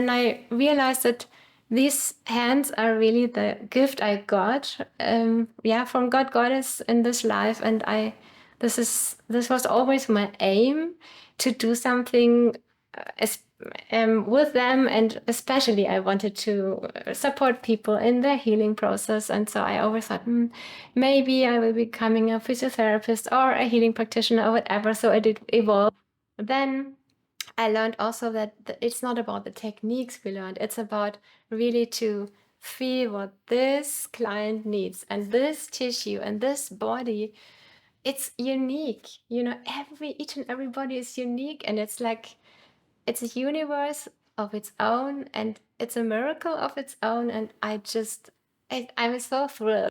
And I realized that these hands are really the gift I got, from God, Goddess in this life. And this was always my aim, to do something with them, and especially I wanted to support people in their healing process. And so I always thought, maybe I will be becoming a physiotherapist or a healing practitioner or whatever. So I did evolve. Then I learned also that it's not about the techniques we learned. It's about really to feel what this client needs, and this tissue and this body. It's unique. Each and every body is unique, and it's like, it's a universe of its own, and it's a miracle of its own. And I'm so thrilled.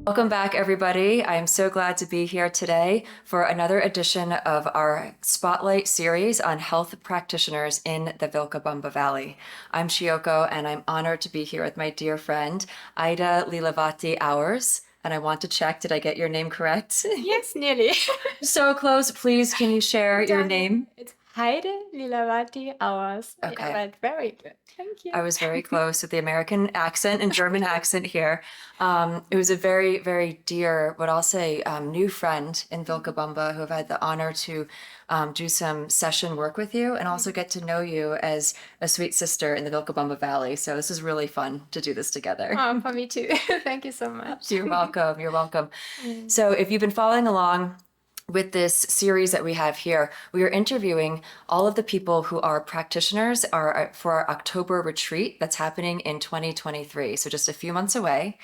Welcome back, everybody. I am so glad to be here today for another edition of our Spotlight series on health practitioners in the Vilcabamba Valley. I'm Shioko, and I'm honored to be here with my dear friend, Heide Leelavathi Auers. And I want to check, did I get your name correct? Yes, nearly. So close. Please, can you share your name? It's Heide Leelavathi Auers. Okay. Yeah, but very good. Thank you. I was very close with the American accent and German accent here. It was a very, very dear, but I'll say new friend in Vilcabamba who have had the honor to do some session work with you and also get to know you as a sweet sister in the Vilcabamba Valley. So this is really fun to do this together. Oh, for me too. Thank you so much. You're welcome. You're welcome. So if you've been following along with this series that we have here, we are interviewing all of the people who are practitioners for our October retreat that's happening in 2023, so just a few months away.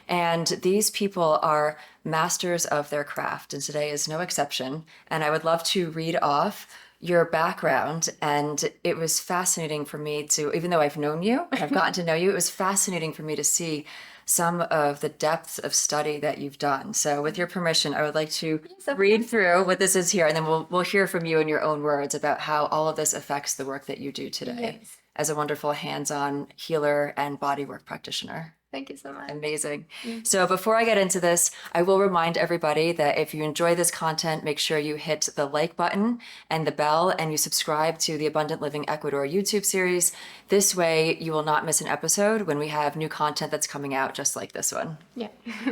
And these people are masters of their craft, and today is no exception. And I would love to read off your background. And it was fascinating for me to, even though I've known you, I've gotten to know you, it was fascinating for me to see some of the depths of study that you've done. So with your permission, I would like to read through what this is here, and then we'll hear from you in your own words about how all of this affects the work that you do today as a wonderful hands-on healer and bodywork practitioner. Thank you so much. Amazing. So before I get into this, I will remind everybody that if you enjoy this content, make sure you hit the like button and the bell, and you subscribe to the Abundant Living Ecuador YouTube series. This way you will not miss an episode when we have new content that's coming out just like this one. Yeah.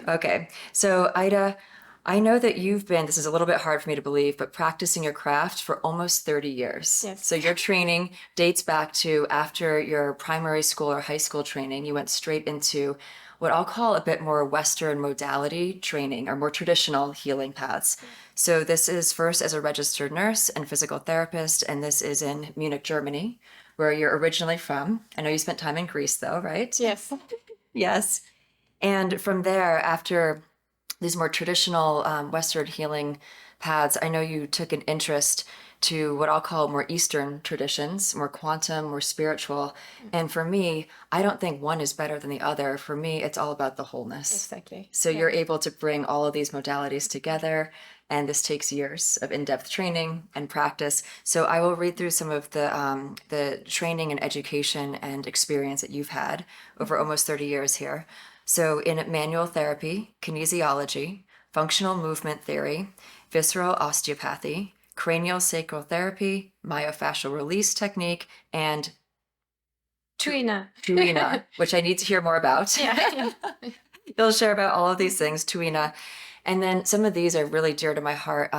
Okay. So Heide, I know that you've been, this is a little bit hard for me to believe, but practicing your craft for almost 30 years. Yes. So your training dates back to after your primary school or high school training, you went straight into what I'll call a bit more Western modality training or more traditional healing paths. So this is first as a registered nurse and physical therapist, and this is in Munich, Germany, where you're originally from. I know you spent time in Greece though, right? Yes. Yes. And from there, after these more traditional Western healing paths, I know you took an interest to what I'll call more Eastern traditions, more quantum, more spiritual. And for me, I don't think one is better than the other. For me, it's all about the wholeness. Exactly. So you're able to bring all of these modalities together, and this takes years of in-depth training and practice. So I will read through some of the training and education and experience that you've had over almost 30 years here. So in manual therapy, kinesiology, functional movement theory, visceral osteopathy, craniosacral therapy, myofascial release technique, and Tuina, which I need to hear more about. Yeah. You'll share about all of these things, Tuina. And then some of these are really dear to my heart,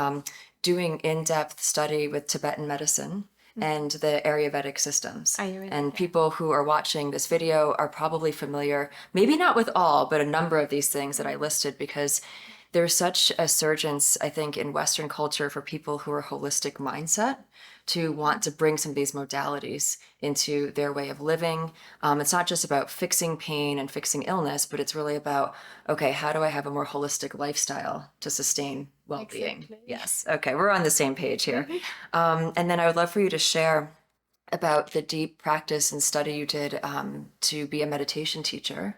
doing in-depth study with Tibetan medicine and the Ayurvedic systems. And people who are watching this video are probably familiar, maybe not with all, but a number of these things that I listed, because there's such a surgence, I think, in Western culture for people who are holistic mindset to want to bring some of these modalities into their way of living. It's not just about fixing pain and fixing illness, but it's really about, okay, how do I have a more holistic lifestyle to sustain well-being? Exactly. Yes. Okay, we're on the same page here. And then I would love for you to share about the deep practice and study you did to be a meditation teacher,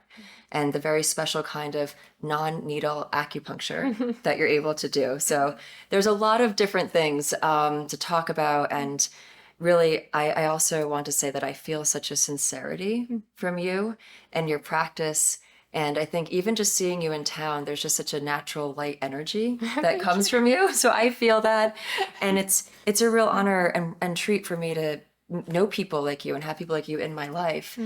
and the very special kind of non-needle acupuncture that you're able to do. So there's a lot of different things to talk about. And really, I also want to say that I feel such a sincerity from you and your practice And I think even just seeing you in town, there's just such a natural light energy that comes from you. So I feel that. And it's a real honor and treat for me to know people like you and have people like you in my life,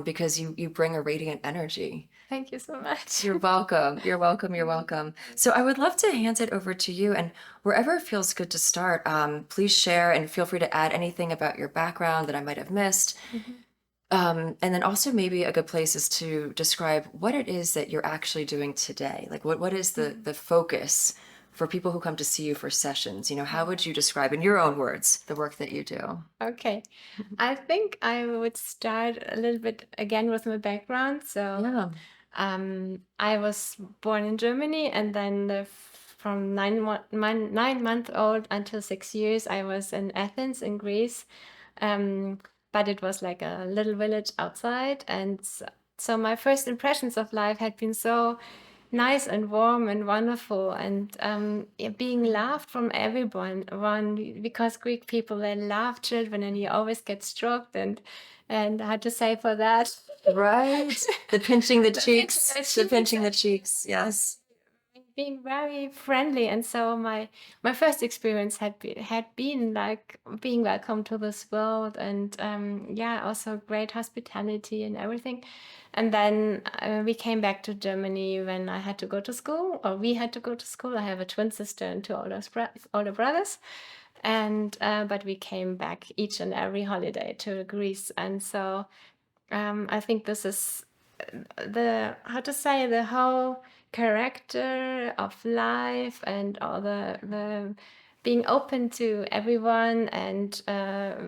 because you bring a radiant energy. Thank you so much. You're welcome. You're welcome. You're welcome. So I would love to hand it over to you, and wherever it feels good to start, please share and feel free to add anything about your background that I might have missed. And then also maybe a good place is to describe what it is that you're actually doing today. Like what is the focus for people who come to see you for sessions? How would you describe in your own words the work that you do? Okay. I think I would start a little bit again with my background. So Yeah. I was born in Germany, and then from 9 month old until 6 years, I was in Athens in Greece. But it was like a little village outside, and so my first impressions of life had been so nice and warm and wonderful, and being loved from everyone. Because Greek people, they love children, and you always get stroked, and I had to say for that. Right. The pinching the cheeks. cheeks. The pinching the cheeks. Yes. Being very friendly, and so my first experience had been like being welcome to this world, and also great hospitality and everything. And then we came back to Germany when I had to go to school, or we had to go to school. I have a twin sister and two older brothers, and but we came back each and every holiday to Greece. And so I think this is the whole character of life, and all the being open to everyone, and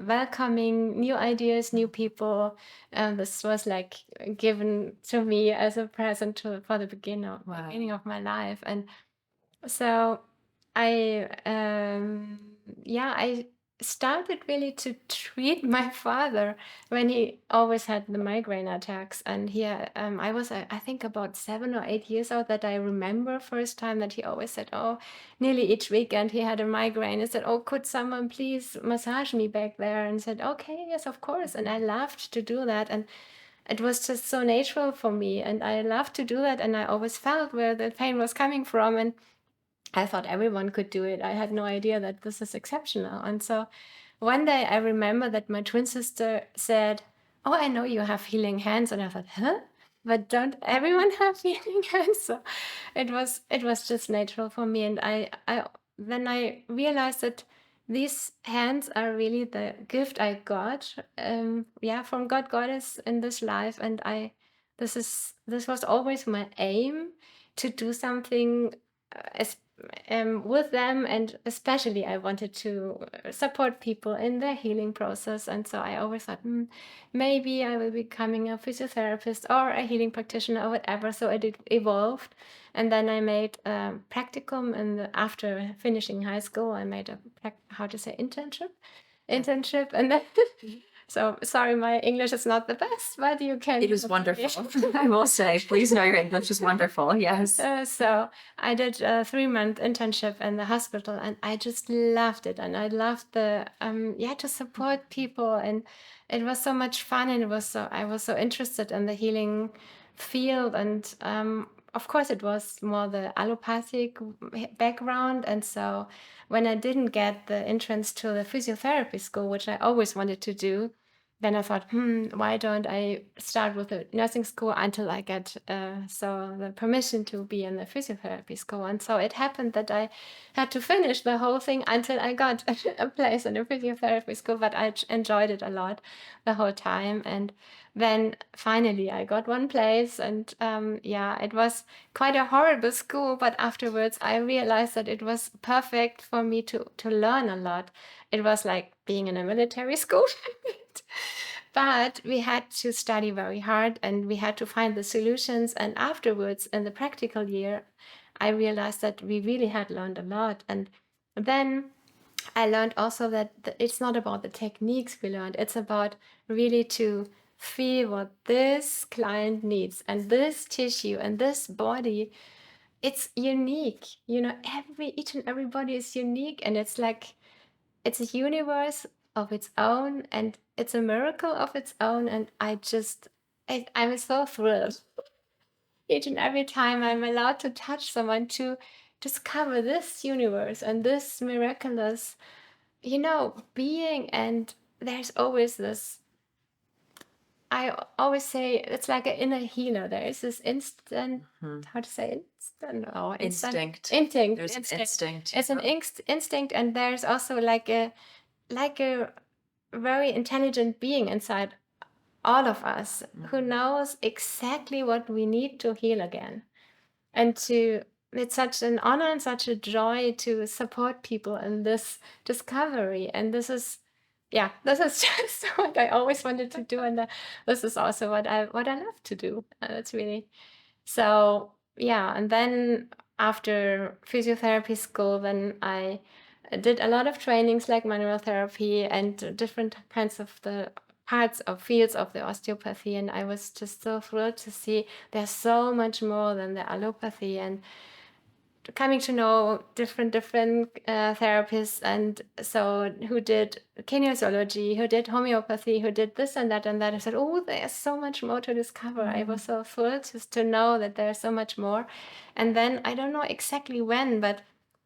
welcoming new ideas, new people. This was like given to me as a present for the beginning of my life. And so I started really to treat my father when he always had the migraine attacks. And I was, I think, about 7 or 8 years old, that I remember first time that he always said, oh, nearly each weekend he had a migraine. He said, oh, could someone please massage me back there? And said, okay, yes, of course. And I loved to do that. And it was just so natural for me. And I loved to do that. And I always felt where the pain was coming from. And I thought everyone could do it. I had no idea that this is exceptional. And so one day I remember that my twin sister said, oh, I know you have healing hands. And I thought, huh? But don't everyone have healing hands? So it was just natural for me. And then I realized that these hands are really the gift I got, from God Goddess in this life. And this was always my aim, to do something with them. And especially I wanted to support people in their healing process. And so I always thought, maybe I will be becoming a physiotherapist or a healing practitioner or whatever. So it evolved. And then I made a practicum, and after finishing high school, I made a internship. And then so sorry, my English is not the best, but you can. It is wonderful. I will say, please know your English is wonderful. Yes. So I did a 3-month internship in the hospital, and I just loved it. And I loved to support people, and it was so much fun. And I was so interested in the healing field. And of course, it was more the allopathic background. And so when I didn't get the entrance to the physiotherapy school, which I always wanted to do, then I thought, why don't I start with the nursing school until I get the permission to be in the physiotherapy school. And so it happened that I had to finish the whole thing until I got a place in the physiotherapy school. But I enjoyed it a lot the whole time. And then finally I got one place, and it was quite a horrible school. But afterwards I realized that it was perfect for me to learn a lot. It was like being in a military school. But we had to study very hard, and we had to find the solutions. And afterwards, in the practical year, I realized that we really had learned a lot. And then I learned also that it's not about the techniques we learned, it's about really to feel what this client needs, and this tissue and this body. It's unique. Each and every body is unique, and it's like it's a universe of its own, and it's a miracle of its own. And I'm so thrilled. each and every time I'm allowed to touch someone, to discover this universe and this miraculous, being. And there's always this, I always say it's like an inner healer. There is this instant, how to say instant? Oh, Instinct. Instinct. There's an instinct. It's an instinct, and there's also like a very intelligent being inside all of us who knows exactly what we need to heal again. And it's such an honor and such a joy to support people in this discovery. And this is just what I always wanted to do, and this is also what I love to do. It's really so, yeah. And then after physiotherapy school, then I did a lot of trainings like manual therapy and different kinds of the parts of fields of the osteopathy. And I was just so thrilled to see there's so much more than the allopathy, and coming to know different therapists, and so who did kinesiology, who did homeopathy, who did this and that and that. I said, oh, there's so much more to discover. I was so thrilled just to know that there's so much more. And then I don't know exactly when, but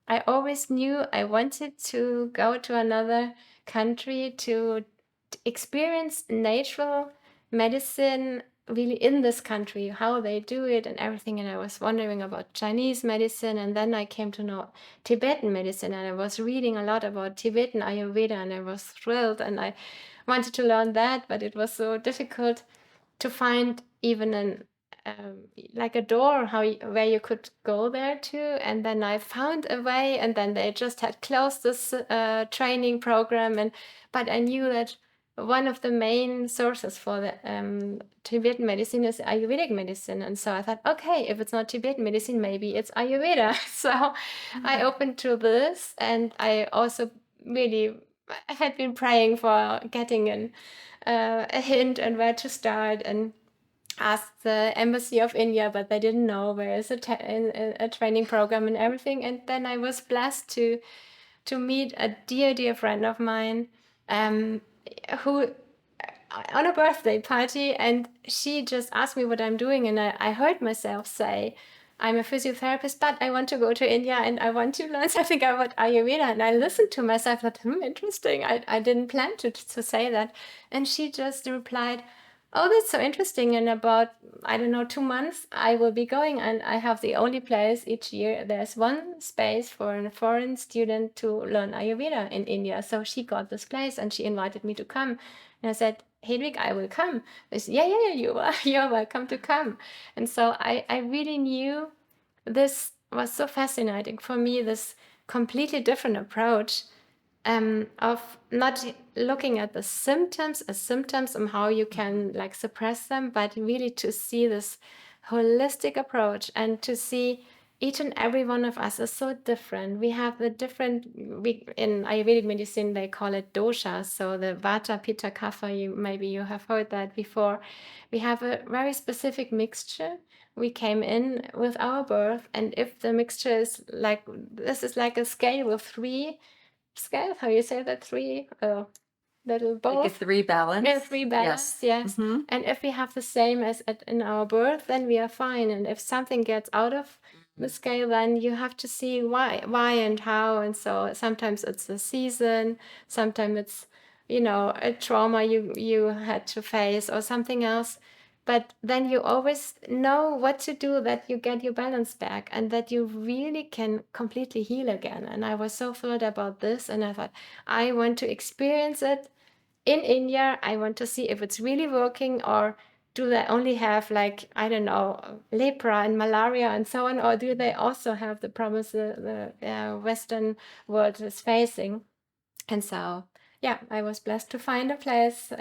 I always knew I wanted to go to another country to experience natural medicine really in this country, how they do it and everything. And I was wondering about Chinese medicine, and then I came to know Tibetan medicine, and I was reading a lot about Tibetan Ayurveda, and I was thrilled, and I wanted to learn that, but it was so difficult to find even an like a door where you could go there to. And then I found a way, and then they just had closed this training program, but I knew that one of the main sources for the Tibetan medicine is Ayurvedic medicine. And so I thought, okay, if it's not Tibetan medicine, maybe it's Ayurveda. So I opened to this, and I also really had been praying for getting a hint on where to start, and asked the embassy of India, but they didn't know where is a training program and everything. And then I was blessed to meet a dear friend of mine, who on a birthday party, and she just asked me what I'm doing, and I heard myself say, I'm a physiotherapist, but I want to go to India and I want to learn something about Ayurveda. And I listened to myself, thought, interesting. I didn't plan to say that. And she just replied, oh, that's so interesting. In about, I don't know, 2 months, I will be going, and I have the only place each year. There's one space for a foreign student to learn Ayurveda in India. So she got this place, and she invited me to come. And I said, Hedwig, I will come. They said, yeah, you're welcome to come. And so I really knew this was so fascinating for me, this completely different approach, of not looking at the symptoms as symptoms and how you can like suppress them, but really to see this holistic approach, and to see each and every one of us is so different. We have the different, in Ayurvedic medicine, they call it doshas. So the Vata, Pitta, Kapha, maybe you have heard that before. We have a very specific mixture. We came in with our birth, and if the mixture is like, this is like a scale with three scale, how you say that, three little balls, like a three balance. Yeah, three balance, yes. And if we have the same as in our birth, then we are fine. And if something gets out of the scale, then you have to see why and how. And so sometimes it's the season, sometimes it's a trauma you had to face or something else. But then you always know what to do, that you get your balance back, and that you really can completely heal again. And I was so thrilled about this, and I thought, I want to experience it in India. I want to see if it's really working, or do they only have, like, I don't know, lepra and malaria and so on, or do they also have the problems the Western world is facing? And so, yeah, I was blessed to find a place.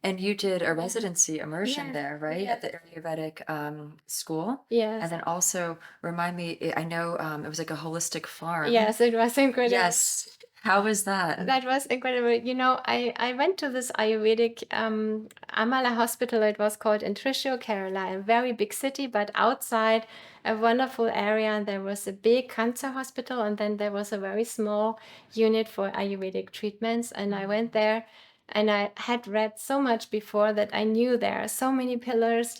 And you did a residency immersion Yes, there, right? yes. At the Ayurvedic school? Yes. And then also remind me, I know it was like a holistic farm. Yes, it was incredible. Yes. How was that? That was incredible. I went to this Ayurvedic Amala hospital, it was called, in Trishul, Kerala, a very big city, but outside a wonderful area. And there was a big cancer hospital, and then there was a very small unit for Ayurvedic treatments. And I went there And I had read so much before that I knew there are so many pillars,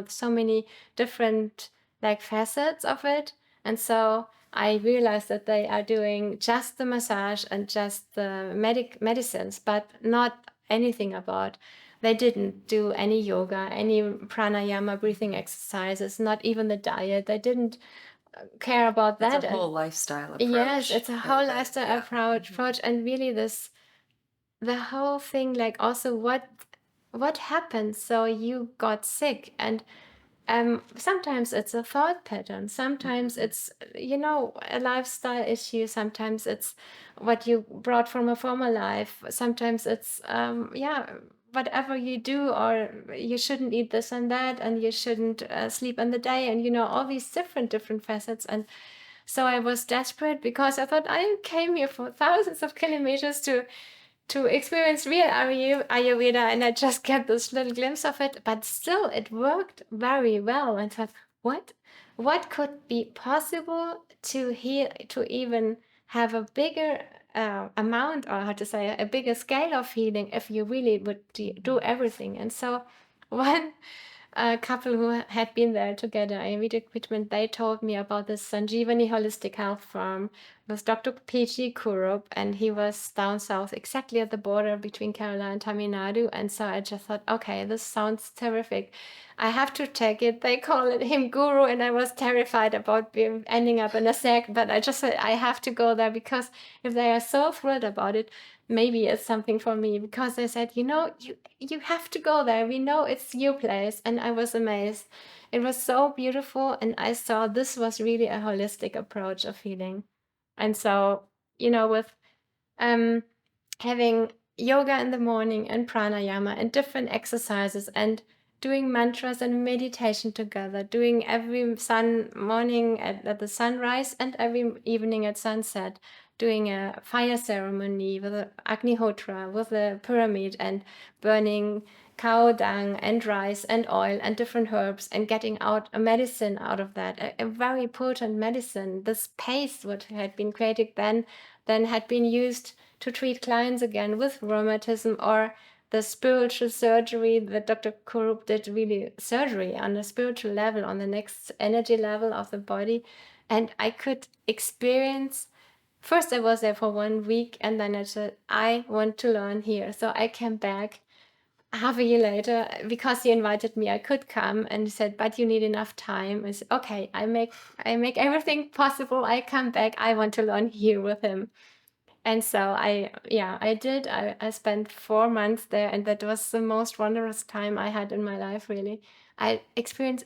so many different like facets of it. And so I realized that they are doing just the massage and just the medicines, but not anything about. They didn't do any yoga, any pranayama breathing exercises, not even the diet. They didn't care about that. It's a whole lifestyle approach. Yes, it's a whole lifestyle approach, and really the whole thing, like also what happened. So you got sick, and sometimes it's a thought pattern, sometimes it's a lifestyle issue, sometimes it's what you brought from a former life, sometimes it's whatever you do, or you shouldn't eat this and that, and you shouldn't sleep in the day, and all these different facets. And so I was desperate because I thought I came here for thousands of kilometers to experience real Ayurveda, and I just get this little glimpse of it. But still, it worked very well. And thought, what could be possible to heal, to even have a bigger amount, or how to say, a bigger scale of healing, if you really would do everything. And so one couple who had been there together, Ayurvedic treatment, they told me about this Sanjivani holistic health farm with Dr. P.G. Kurup, and he was down south, exactly at the border between Kerala and Tamil Nadu. And so I just thought, okay, this sounds terrific. I have to take it. They call it him guru, and I was terrified about ending up in a sect, but I just said I have to go there, because if they are so thrilled about it, maybe it's something for me. Because they said, you have to go there. We know it's your place. And I was amazed. It was so beautiful, and I saw this was really a holistic approach of healing. And so, with having yoga in the morning and pranayama and different exercises, and doing mantras and meditation together, doing every morning at the sunrise and every evening at sunset, doing a fire ceremony with an agnihotra, with a pyramid, and burning cow dung and rice and oil and different herbs, and getting out a medicine out of that, a very potent medicine. This paste, what had been created then had been used to treat clients again with rheumatism, or the spiritual surgery that Dr. Kurup did, really surgery on a spiritual level, on the next energy level of the body. And I could experience, first I was there for 1 week, and then I said, I want to learn here. So I came back half a year later, because he invited me. I could come, and he said, but you need enough time. I said, okay, I make everything possible. I come back. I want to learn here with him. And so I did. I spent 4 months there, and that was the most wondrous time I had in my life, really. I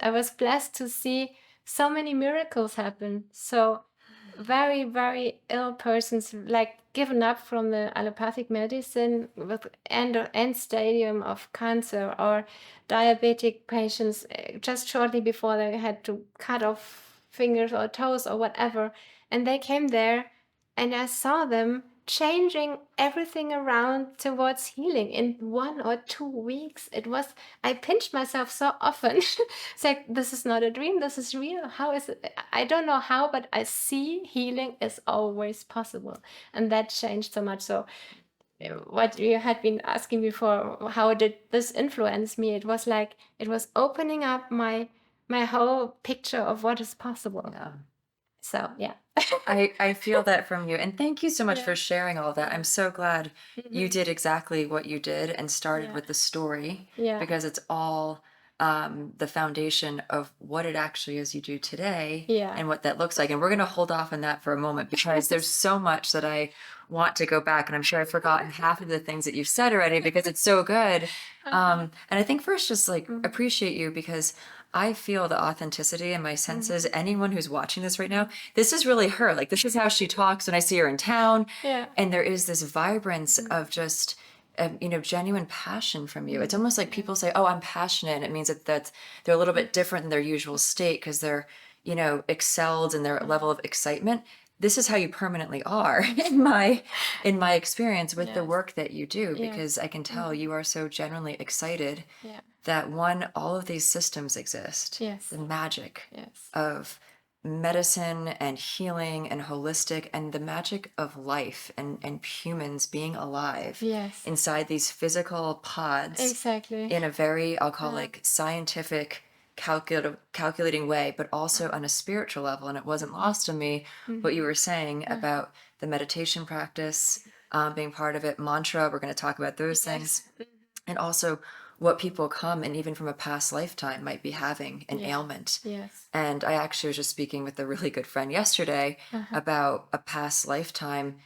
was blessed to see so many miracles happen. So very, very ill persons, like given up from the allopathic medicine with end stadium of cancer, or diabetic patients just shortly before they had to cut off fingers or toes or whatever. And they came there, and I saw them changing everything around towards healing in 1 or 2 weeks. I pinched myself so often. It's like, this is not a dream, this is real. How is it? I don't know how, but I see healing is always possible. And that changed so much. So what you had been asking before, how did this influence me? It was like, it was opening up my whole picture of what is possible. Yeah. So, yeah. I feel that from you. And thank you so much for sharing all that. I'm so glad you did exactly what you did and started with the story, because it's all the foundation of what it actually is you do today and what that looks like. And we're going to hold off on that for a moment, because there's so much that I want to go back. And I'm sure I've forgotten half of the things that you've said already, because it's so good. And I think first, just like appreciate you, because I feel the authenticity in my senses. Anyone who's watching this right now, this is really her. Like, this is how she talks when I see her in town. And there is this vibrance of just, genuine passion from you. It's almost like people say, oh, I'm passionate. It means that they're a little bit different than their usual state, because they're, excelled in their level of excitement. This is how you permanently are in my experience with the work that you do, because I can tell you are so genuinely excited that all of these systems exist. The magic of medicine and healing and holistic and the magic of life and humans being alive Yes. inside these physical pods Exactly. in a very, I'll call like scientific, calculating way, but also on a spiritual level. And it wasn't lost on me what you were saying about the meditation practice being part of it, mantra. We're going to talk about those things. And also what people come and even from a past lifetime might be having an ailment. Yes. And I actually was just speaking with a really good friend yesterday about a past lifetime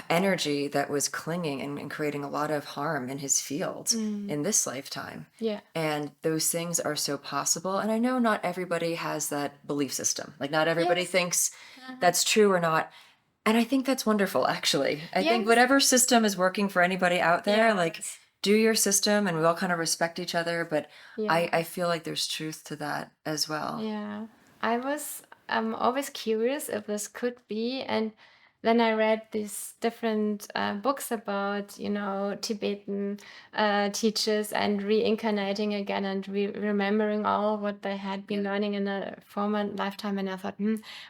energy that was clinging and creating a lot of harm in his field in this lifetime. Yeah. And those things are so possible. And I know not everybody has that belief system. Like not everybody thinks that's true or not. And I think that's wonderful, actually. I think whatever system is working for anybody out there, like do your system and we all kind of respect each other. But I feel like there's truth to that as well. Yeah. I was always curious if this could be. And then I read these different books about, Tibetan teachers and reincarnating again and remembering all what they had been learning in a former lifetime. And I thought,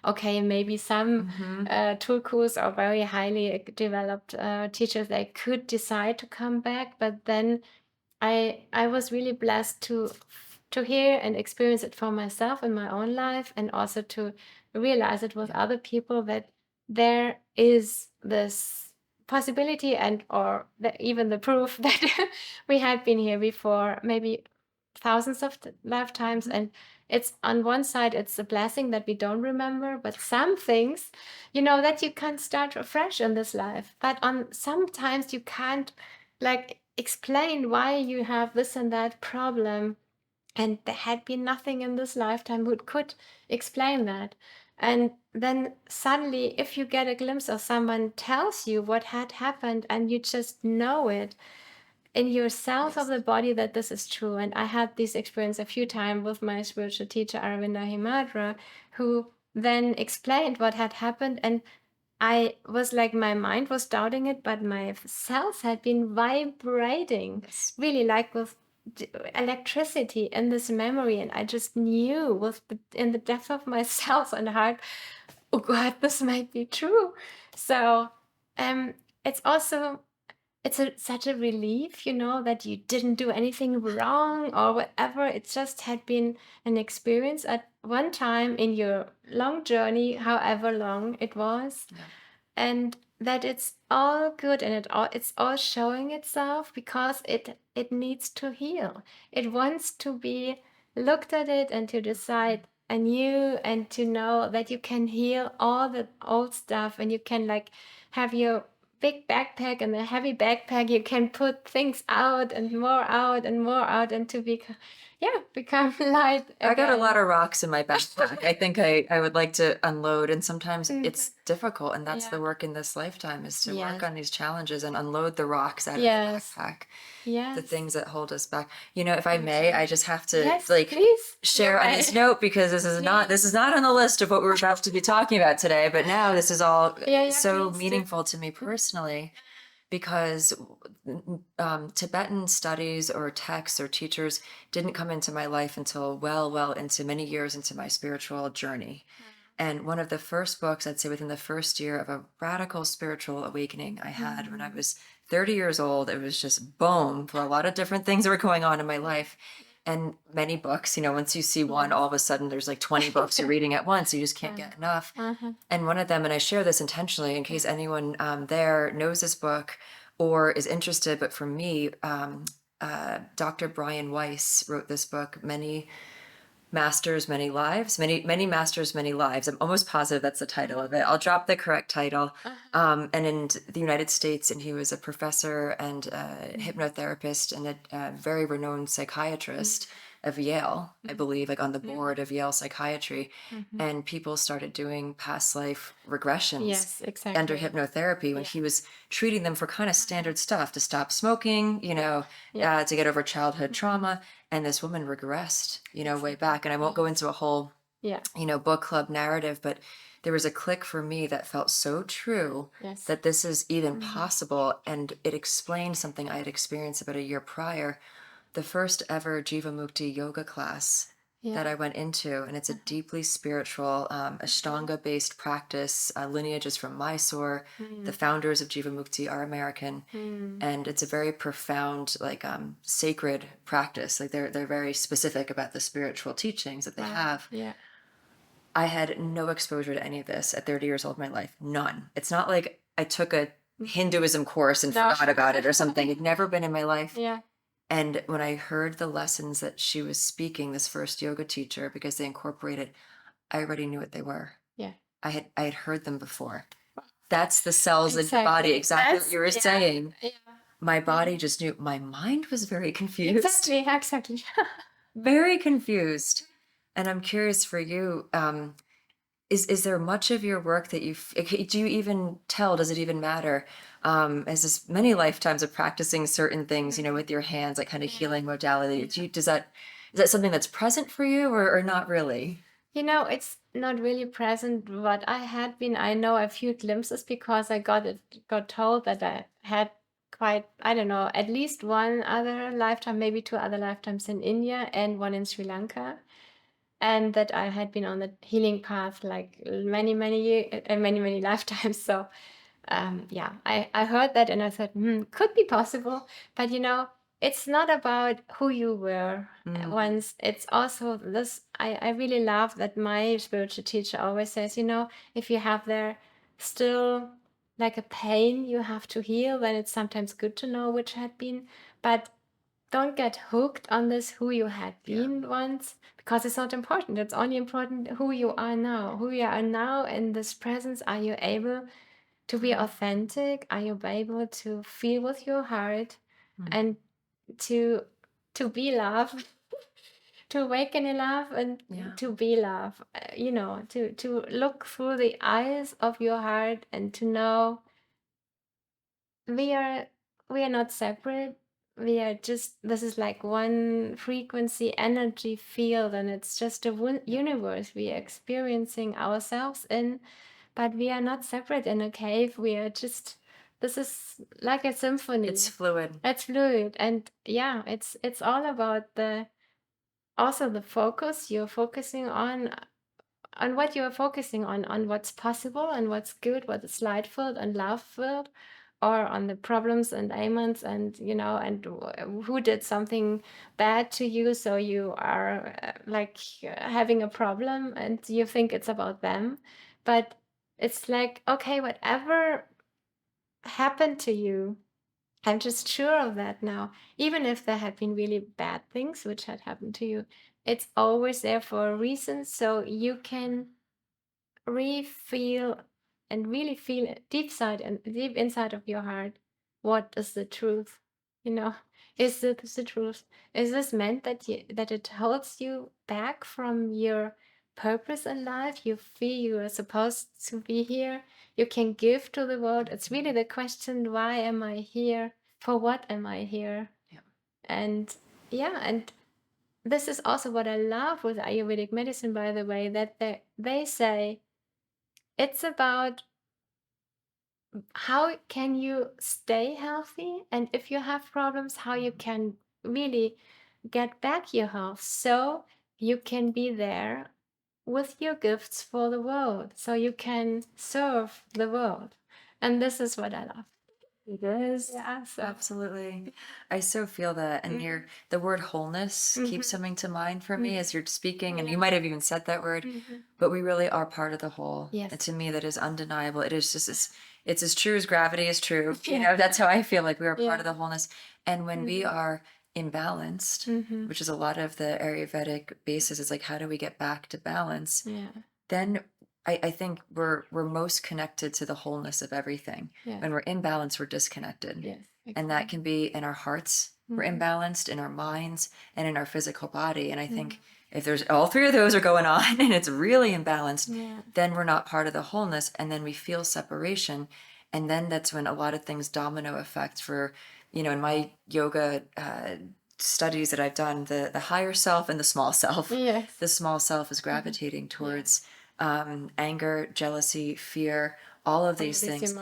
okay, maybe some tulkus or very highly developed teachers, they could decide to come back. But then I was really blessed to hear and experience it for myself in my own life, and also to realize it with other people that there is this possibility and or even the proof that we had been here before, maybe thousands of lifetimes. And it's on one side it's a blessing that we don't remember, but some things that you can start afresh in this life, but on sometimes you can't like explain why you have this and that problem, and there had been nothing in this lifetime who could explain that. And then suddenly, if you get a glimpse of someone tells you what had happened and you just know it in your cells of the body that this is true. And I had this experience a few times with my spiritual teacher, Aaravindha Himadra, who then explained what had happened. And I was like, my mind was doubting it, but my cells had been vibrating, really like with electricity in this memory. And I just knew in the depth of my cells and heart, oh God, this might be true. So it's also, such a relief, that you didn't do anything wrong or whatever. It just had been an experience at one time in your long journey, however long it was. And that it's all good, and it's all showing itself because it needs to heal. It wants to be looked at it and to decide anew, and to know that you can heal all the old stuff, and you can like have your big backpack and a heavy backpack. You can put things out and more out and more out, and to become light again. I got a lot of rocks in my backpack. I think I would like to unload, and sometimes it's difficult, and that's the work in this lifetime, is to work on these challenges and unload the rocks out of the backpack. The things that hold us back. If I may, I just have to share on this note, because this is not on the list of what we're about to be talking about today, but now this is all so meaningful to me personally. Because Tibetan studies or texts or teachers didn't come into my life until well into many years into my spiritual journey. And one of the first books, I'd say within the first year of a radical spiritual awakening I had when I was 30 years old, it was just boom for a lot of different things that were going on in my life. And many books, once you see one, all of a sudden there's like 20 books you're reading at once. You just can't get enough. And one of them, and I share this intentionally in case anyone there knows this book or is interested, but for me, Dr. Brian Weiss wrote this book, Many Masters, Many Lives. Many Masters, Many Lives. I'm almost positive that's the title of it. I'll drop the correct title. And in the United States, and he was a professor and a hypnotherapist and a very renowned psychiatrist of Yale, I believe, like on the board of Yale Psychiatry. And people started doing past life regressions under hypnotherapy when he was treating them for kind of standard stuff, to stop smoking, to get over childhood trauma. And this woman regressed, way back. And I won't go into a whole, book club narrative, but there was a click for me that felt so true that this is even possible. And it explained something I had experienced about a year prior. The first ever Jivamukti yoga class that I went into, and it's a deeply spiritual, Ashtanga-based practice. Lineage is from Mysore. The founders of Jivamukti are American, and it's a very profound, like sacred practice. Like they're very specific about the spiritual teachings that they have. Yeah. I had no exposure to any of this at 30 years old in my life. None. It's not like I took a Hinduism course and forgot about it or something. It'd never been in my life. Yeah. And when I heard the lessons that she was speaking, this first yoga teacher, because they incorporated, I already knew what they were. Yeah. I had heard them before. That's the cells in your body, exactly what you were saying. Yeah. My body just knew. My mind was very confused. Exactly. Very confused. And I'm curious for you, is there much of your work that do you even tell, does it even matter? As this many lifetimes of practicing certain things, with your hands, like kind of healing modality, is that something that's present for you or not really? It's not really present. But I know a few glimpses because I got told that I had quite, I don't know, at least one other lifetime, maybe two other lifetimes in India and one in Sri Lanka. And that I had been on the healing path like many, many years, many lifetimes. So, I heard that and I thought, could be possible. But it's not about who you were once. It's also this. I really love that my spiritual teacher always says, if you have there still like a pain you have to heal, then it's sometimes good to know which had been. But don't get hooked on this who you had been once, because it's not important. It's only important who you are now. Who you are now in this presence. Are you able to be authentic? Are you able to feel with your heart and to be love? To awaken in love and to be love, to look through the eyes of your heart and to know we are not separate. We are just, this is like one frequency energy field, and it's just a universe we are experiencing ourselves in, but we are not separate in a cave. We are just, this is like a symphony. It's fluid. And it's all about also the focus you're focusing on what you're focusing on what's possible, on what's good, what is light filled and love filled, or on the problems and ailments and who did something bad to you, so you are having a problem and you think it's about them. But it's like, okay, whatever happened to you, I'm just sure of that now. Even if there had been really bad things which had happened to you, it's always there for a reason, so you can re-feel and really feel deep inside of your heart, what is the truth? Is this the truth? Is this meant that it holds you back from your purpose in life? You feel you are supposed to be here. You can give to the world. It's really the question: why am I here? For what am I here? Yeah. And this is also what I love with Ayurvedic medicine, by the way, that they say it's about how can you stay healthy, and if you have problems, how you can really get back your health so you can be there with your gifts for the world, so you can serve the world. And this is what I love. It is. Yeah, so. Absolutely. I so feel that. And the word wholeness keeps coming to mind for me as you're speaking. And you might have even said that word, but we really are part of the whole. Yes. And to me, that is undeniable. It is just, it's as true as gravity is true. That's how I feel like we are part of the wholeness. And when we are imbalanced, which is a lot of the Ayurvedic basis, is like, how do we get back to balance? Then I think we're most connected to the wholeness of everything. When we're imbalanced, we're disconnected. Yes, exactly. And that can be in our hearts, we're imbalanced, in our minds, and in our physical body. And I think if there's all three of those are going on and it's really imbalanced, then we're not part of the wholeness. And then we feel separation. And then that's when a lot of things domino effect for, in my yoga studies that I've done, the higher self and the small self. Yes. The small self is gravitating towards anger, jealousy, fear, all of these things.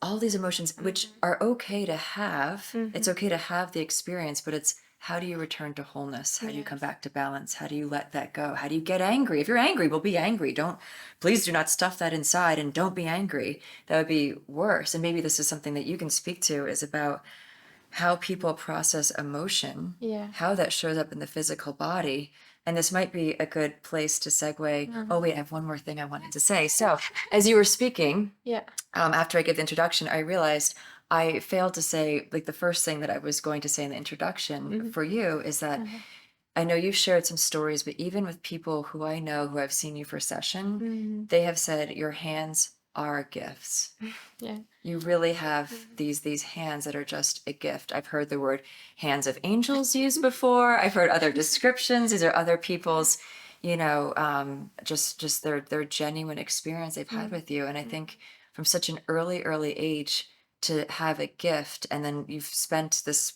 All these emotions, which are okay to have. It's okay to have the experience, but it's how do you return to wholeness? How do you come Yes. back to balance? How do you let that go? How do you get angry? If you're angry, well, be angry. Please do not stuff that inside, and don't be angry. That would be worse. And maybe this is something that you can speak to, is about how people process emotion, Yeah. how that shows up in the physical body. And this might be a good place to segue. Oh, wait, I have one more thing I wanted to say. So as you were speaking, Yeah. after I gave the introduction, I realized I failed to say, like, the first thing that I was going to say in the introduction for you is that I know you've shared some stories, but even with people who I know who have seen you for session, they have said your hands are gifts. Yeah. You really have these hands that are just a gift. I've heard the word hands of angels used before. I've heard other descriptions. These are other people's, just their genuine experience they've had with you. And I think from such an early age to have a gift, and then you've spent this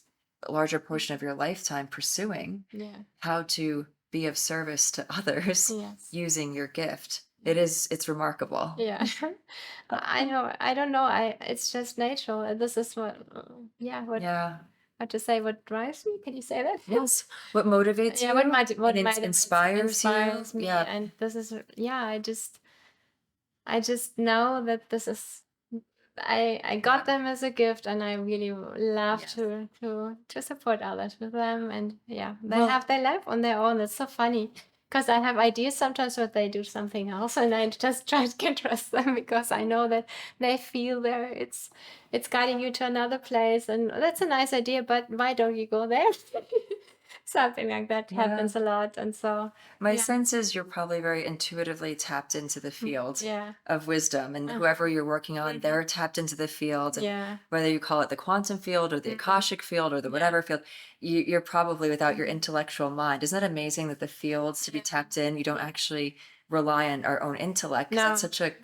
larger portion of your lifetime pursuing how to be of service to others Yes. using your gift. It's remarkable. Yeah. I know. I don't know. It's just natural. This is what, what to say, what drives me. Can you say that? Yes. What motivates Yeah, you? what might what and might inspires you? inspires me, Yeah. and this is, I just know that this is, I got them as a gift, and I really love Yes. to support others with them, and they Well- have their life on their own. It's so funny because I have ideas sometimes, but they do something else, and I just try to trust them because I know that they feel there. It's guiding you to another place, and that's a nice idea, but why don't you go there? Something like that happens a lot, and so My sense is you're probably very intuitively tapped into the field of wisdom, and whoever you're working on, they're tapped into the field. And whether you call it the quantum field or the Akashic field or the whatever field, you're probably without your intellectual mind. Isn't that amazing that the fields to be tapped in, you don't actually rely on our own intellect? 'Cause that's such a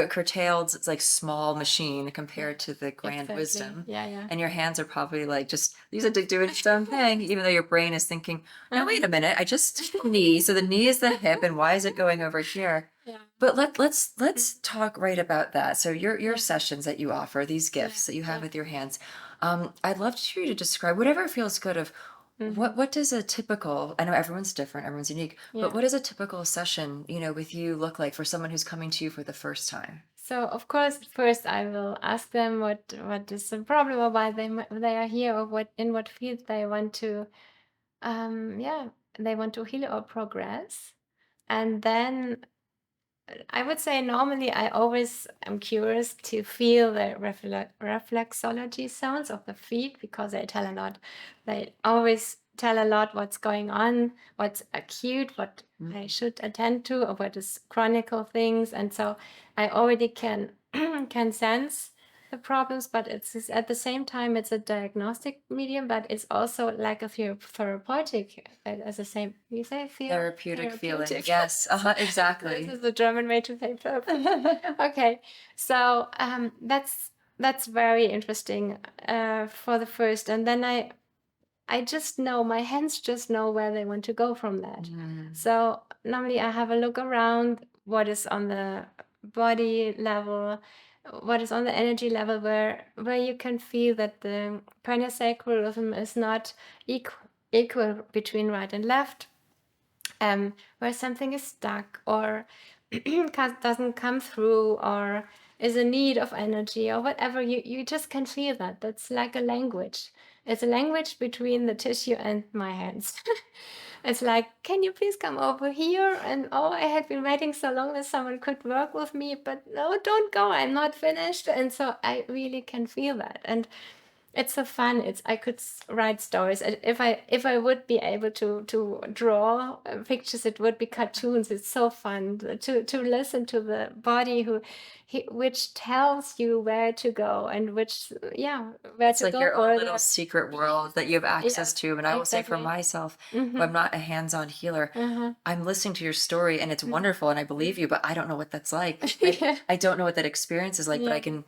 curtailed, it's like small machine compared to the grand wisdom. And your hands are probably like just these are doing its own thing, even though your brain is thinking, no, wait a minute, I just did the knee. So the knee is the hip, and why is it going over here? But let's talk right about that. So your sessions that you offer, these gifts that you have with your hands, I'd love for you to describe whatever feels good of what does a typical, I know everyone's different, everyone's unique, but what does a typical session, with you look like for someone who's coming to you for the first time? So of course, first I will ask them what is the problem, or why they are here, or what field they want to, they want to heal or progress. And then I would say normally I always am curious to feel the reflexology sounds of the feet, because they tell a lot. They always tell a lot what's going on, what's acute, what I should attend to, or what is chronical things. And so I already can can sense the problems, but it's at the same time it's a diagnostic medium, but it's also like a therapeutic, as the same you say, Therapeutic feeling. Yes, exactly. This is the German way to say therapy. Okay, so that's very interesting for the first, and then I just know, my hands just know where they want to go from that. So normally I have a look around what is on the body level, what is on the energy level, where you can feel that the craniosacral rhythm is not equal between right and left, where something is stuck, or doesn't come through, or is in need of energy, or whatever. You just can feel that. That's like a language. It's a language between the tissue and my hands. It's like, can you please come over here? And oh, I had been waiting so long that someone could work with me, but no, don't go, I'm not finished. And so I really can feel that. And it's so fun. I could write stories. If I would be able to draw pictures, it would be cartoons. It's so fun to listen to the body which tells you where to go, and where It's to like go your own further. little secret world that you have access to. And I will say for myself, who I'm not a hands-on healer, I'm listening to your story and it's wonderful and I believe you, but I don't know what that's like. I don't know what that experience is like, but I can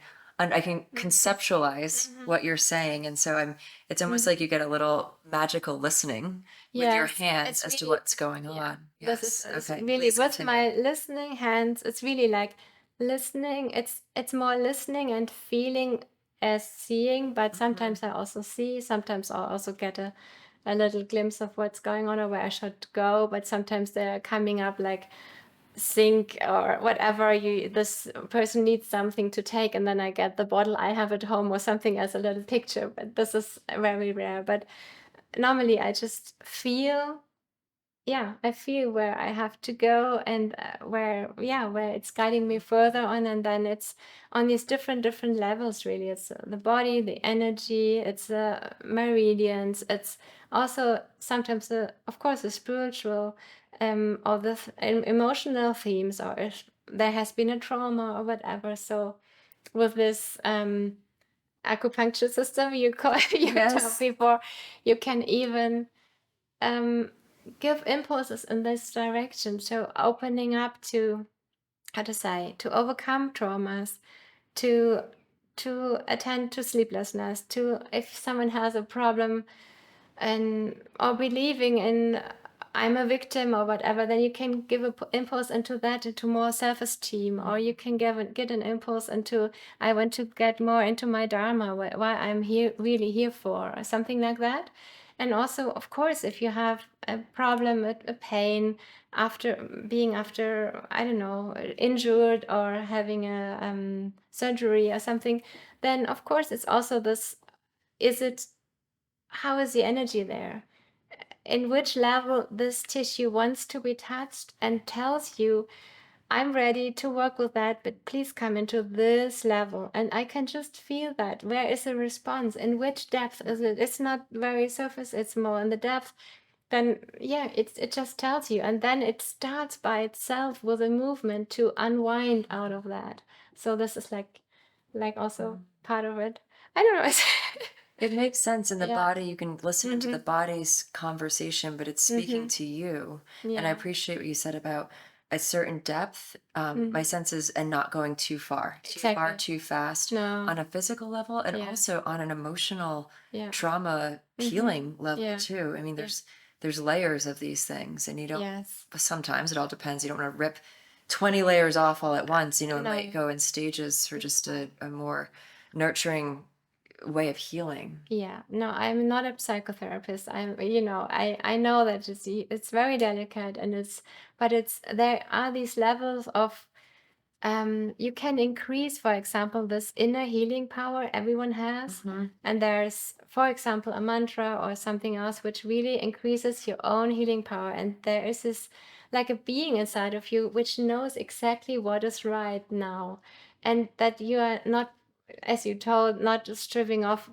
conceptualize what you're saying. And so it's almost like you get a little magical listening with your hands as to what's going on. Yes. This is Okay. really Please with continue. my listening hands. It's really like listening. It's more listening and feeling as seeing, but sometimes I also see, sometimes I'll also get a little glimpse of what's going on or where I should go, but sometimes they're coming up like sink or whatever, this person needs something to take, and then I get the bottle I have at home or something as a little picture, but this is very rare. But normally I just feel, I feel where I have to go, and where it's guiding me further on, and then it's on these different levels. Really, it's the body, the energy, it's the meridians, it's also sometimes of course the spiritual, or the emotional themes, or if there has been a trauma or whatever. So with this acupuncture system, you Yes. told before, you can even give impulses in this direction. So opening up to, to overcome traumas, to attend to sleeplessness, to, if someone has a problem and or believing in I'm a victim or whatever, then you can give an impulse into that, into more self-esteem, or you can get an impulse into I want to get more into my dharma, why I'm here, really here for, or something like that. And also, of course, if you have a problem, a pain after I don't know, injured or having a surgery or something, then of course it's also this: how is the energy there? In which level this tissue wants to be touched, and tells you, I'm ready to work with that, but please come into this level. And I can just feel that. Where is the response? In which depth is it? It's not very surface, it's more in the depth. Then, it just tells you. And then it starts by itself with a movement to unwind out of that. So this is like also part of it. I don't know. It makes sense in the Yeah. body. You can listen to the body's conversation, but it's speaking to you. And I appreciate what you said about a certain depth, my senses, and not going too far, too fast on a physical level, and also on an emotional trauma healing level too. I mean, there's layers of these things, and you don't, sometimes it all depends. You don't want to rip 20 layers off all at once, it might go in stages for just a more nurturing way of healing. No, I'm not a psychotherapist. I know that it's very delicate, and there are these levels of, you can increase, for example, this inner healing power everyone has. And there's, for example, a mantra or something else which really increases your own healing power. And there is this, like a being inside of you which knows exactly what is right now, and that you are not, as you told, not just stripping off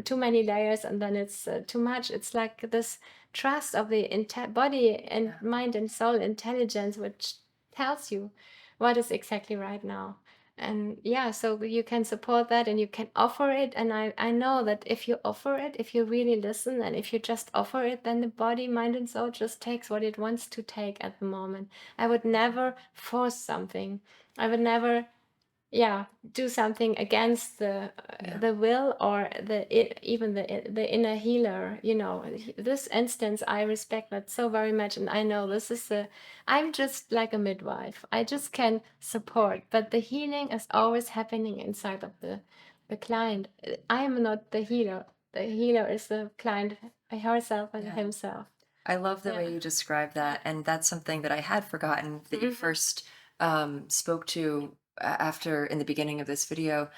too many layers, and then it's too much. It's like this trust of the body and mind and soul intelligence, which tells you what is exactly right now. And so you can support that, and you can offer it. And I know that if you offer it, if you really listen, and if you just offer it, then the body, mind, and soul just takes what it wants to take at the moment. I would never force something. I would never do something against the will, or even the inner healer. This instance, I respect that so very much, and I know this is I'm just like a midwife. I just can support, but the healing is always happening inside of the client. I am not the healer. The healer is the client herself and himself. I love the way you describe that, and that's something that I had forgotten that you first spoke to after, in the beginning of this video.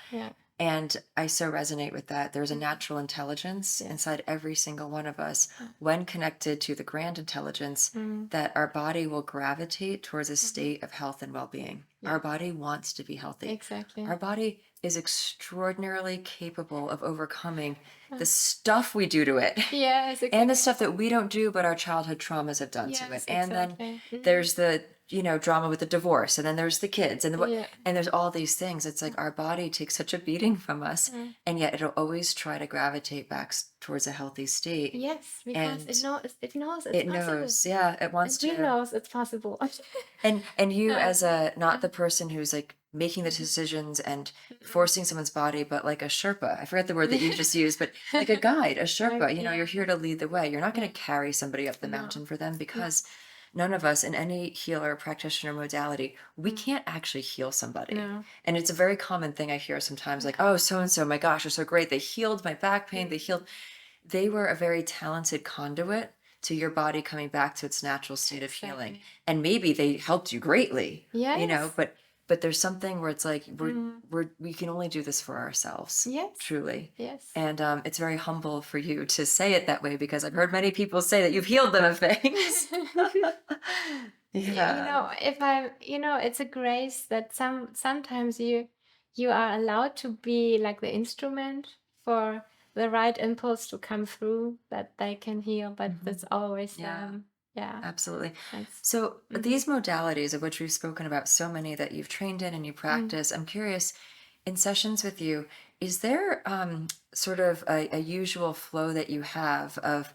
And I so resonate with that. There's a natural intelligence inside every single one of us, when connected to the grand intelligence, that our body will gravitate towards a state of health and well-being. Our body wants to be healthy. Exactly. Our body is extraordinarily capable of overcoming the stuff we do to it. Yes, exactly. And the stuff that we don't do, but our childhood traumas have done to it. And then there's the drama with the divorce, and then there's the kids, and and there's all these things. It's like our body takes such a beating from us, and yet it'll always try to gravitate back towards a healthy state. Yes, because it knows it's possible. It wants to. It knows it's possible. And you, as not the person who's like making the decisions and forcing someone's body, but like a Sherpa. I forget the word that you just used, but like a guide, a Sherpa. You're here to lead the way. You're not going to carry somebody up the mountain for them, because none of us in any healer, practitioner modality, we can't actually heal somebody. No. And it's a very common thing I hear sometimes, like, oh, so and so, my gosh, they're so great. They healed my back pain. They were a very talented conduit to your body coming back to its natural state of healing. Exactly. And maybe they helped you greatly, Yes. but there's something where it's like we can only do this for ourselves. Yes. Truly. Yes. And it's very humble for you to say it that way, because I've heard many people say that you've healed them of things. Yeah. It's a grace that sometimes you are allowed to be like the instrument for the right impulse to come through that they can heal, but that's always Yeah. yeah. Absolutely. That's So these modalities of which we've spoken about, so many that you've trained in and you practice, I'm curious, in sessions with you, is there sort of a usual flow that you have of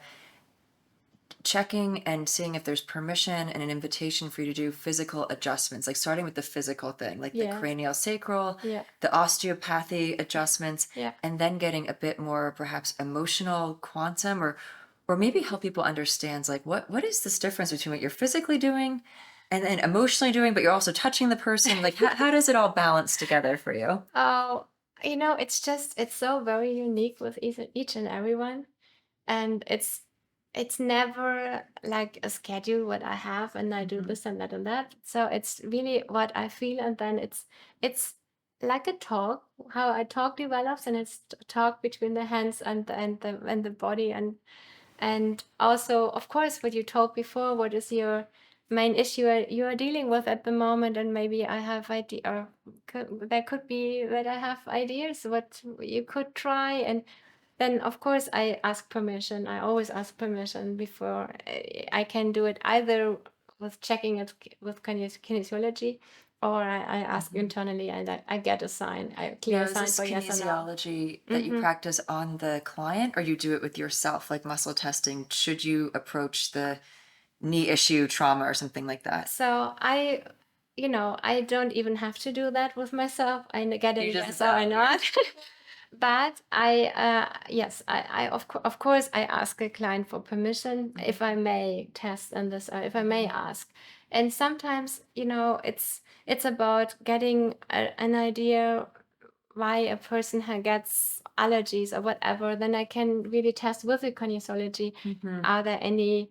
checking and seeing if there's permission and an invitation for you to do physical adjustments, like starting with the physical thing, like the Yes. craniosacral, Yeah. the osteopathy adjustments, Yeah. and then getting a bit more perhaps emotional quantum, or maybe help people understand, like, what is this difference between what you're physically doing and then emotionally doing, but you're also touching the person? Like, how does it all balance together for you? Oh, it's so very unique with each and everyone. And it's never like a schedule what I have and I do this and that and that. So it's really what I feel, and then it's like a talk, how I talk develops, and it's a talk between the hands and the body, and also, of course, what you told before, what is your main issue you are dealing with at the moment, and maybe I have idea, or there could be that I have ideas what you could try, and then of course I ask permission. I always ask permission before I can do it, either with checking it with kinesiology, or I ask internally, and I get a sign, a clear Now, is sign this for yes or no. kinesiology that you practice on the client, or you do it with yourself, like muscle testing? Should you approach the knee issue trauma or something like that? So I don't even have to do that with myself. I get a You just yes or a know, not. But yes, of course I ask a client for permission if I may test on this, or if I may ask. And sometimes it's about getting an idea why a person gets allergies or whatever. Then I can really test with the kinesiology. Are there any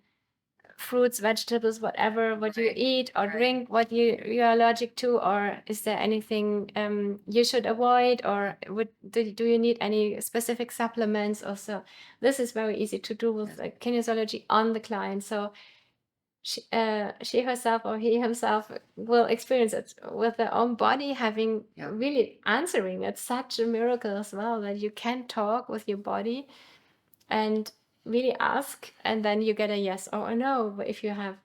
fruits, vegetables, whatever, what you eat or drink, what you're allergic to, or is there anything you should avoid, or do you need any specific supplements? Also, this is very easy to do with kinesiology on the client. So she herself or he himself will experience it with their own body, having really answering. It's such a miracle as well that you can talk with your body and really ask, and then you get a yes or a no. If you have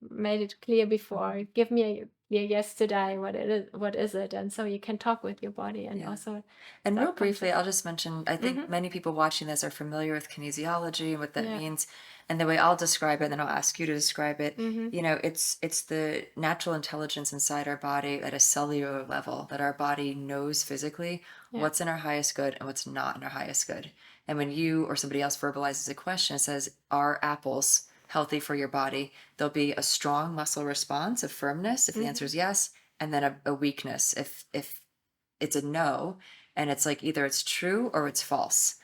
made it clear before, give me a yes today, what is it, and so you can talk with your body. And also, and real briefly, I'll just mention, I think many people watching this are familiar with kinesiology and what that means, and the way I'll describe it, and then I'll ask you to describe it. It's the natural intelligence inside our body at a cellular level, that our body knows physically what's in our highest good and what's not in our highest good. And when you or somebody else verbalizes a question, it says, are apples healthy for your body? There'll be a strong muscle response of firmness if the answer is yes, and then a weakness if it's a no, and it's like either it's true or it's false.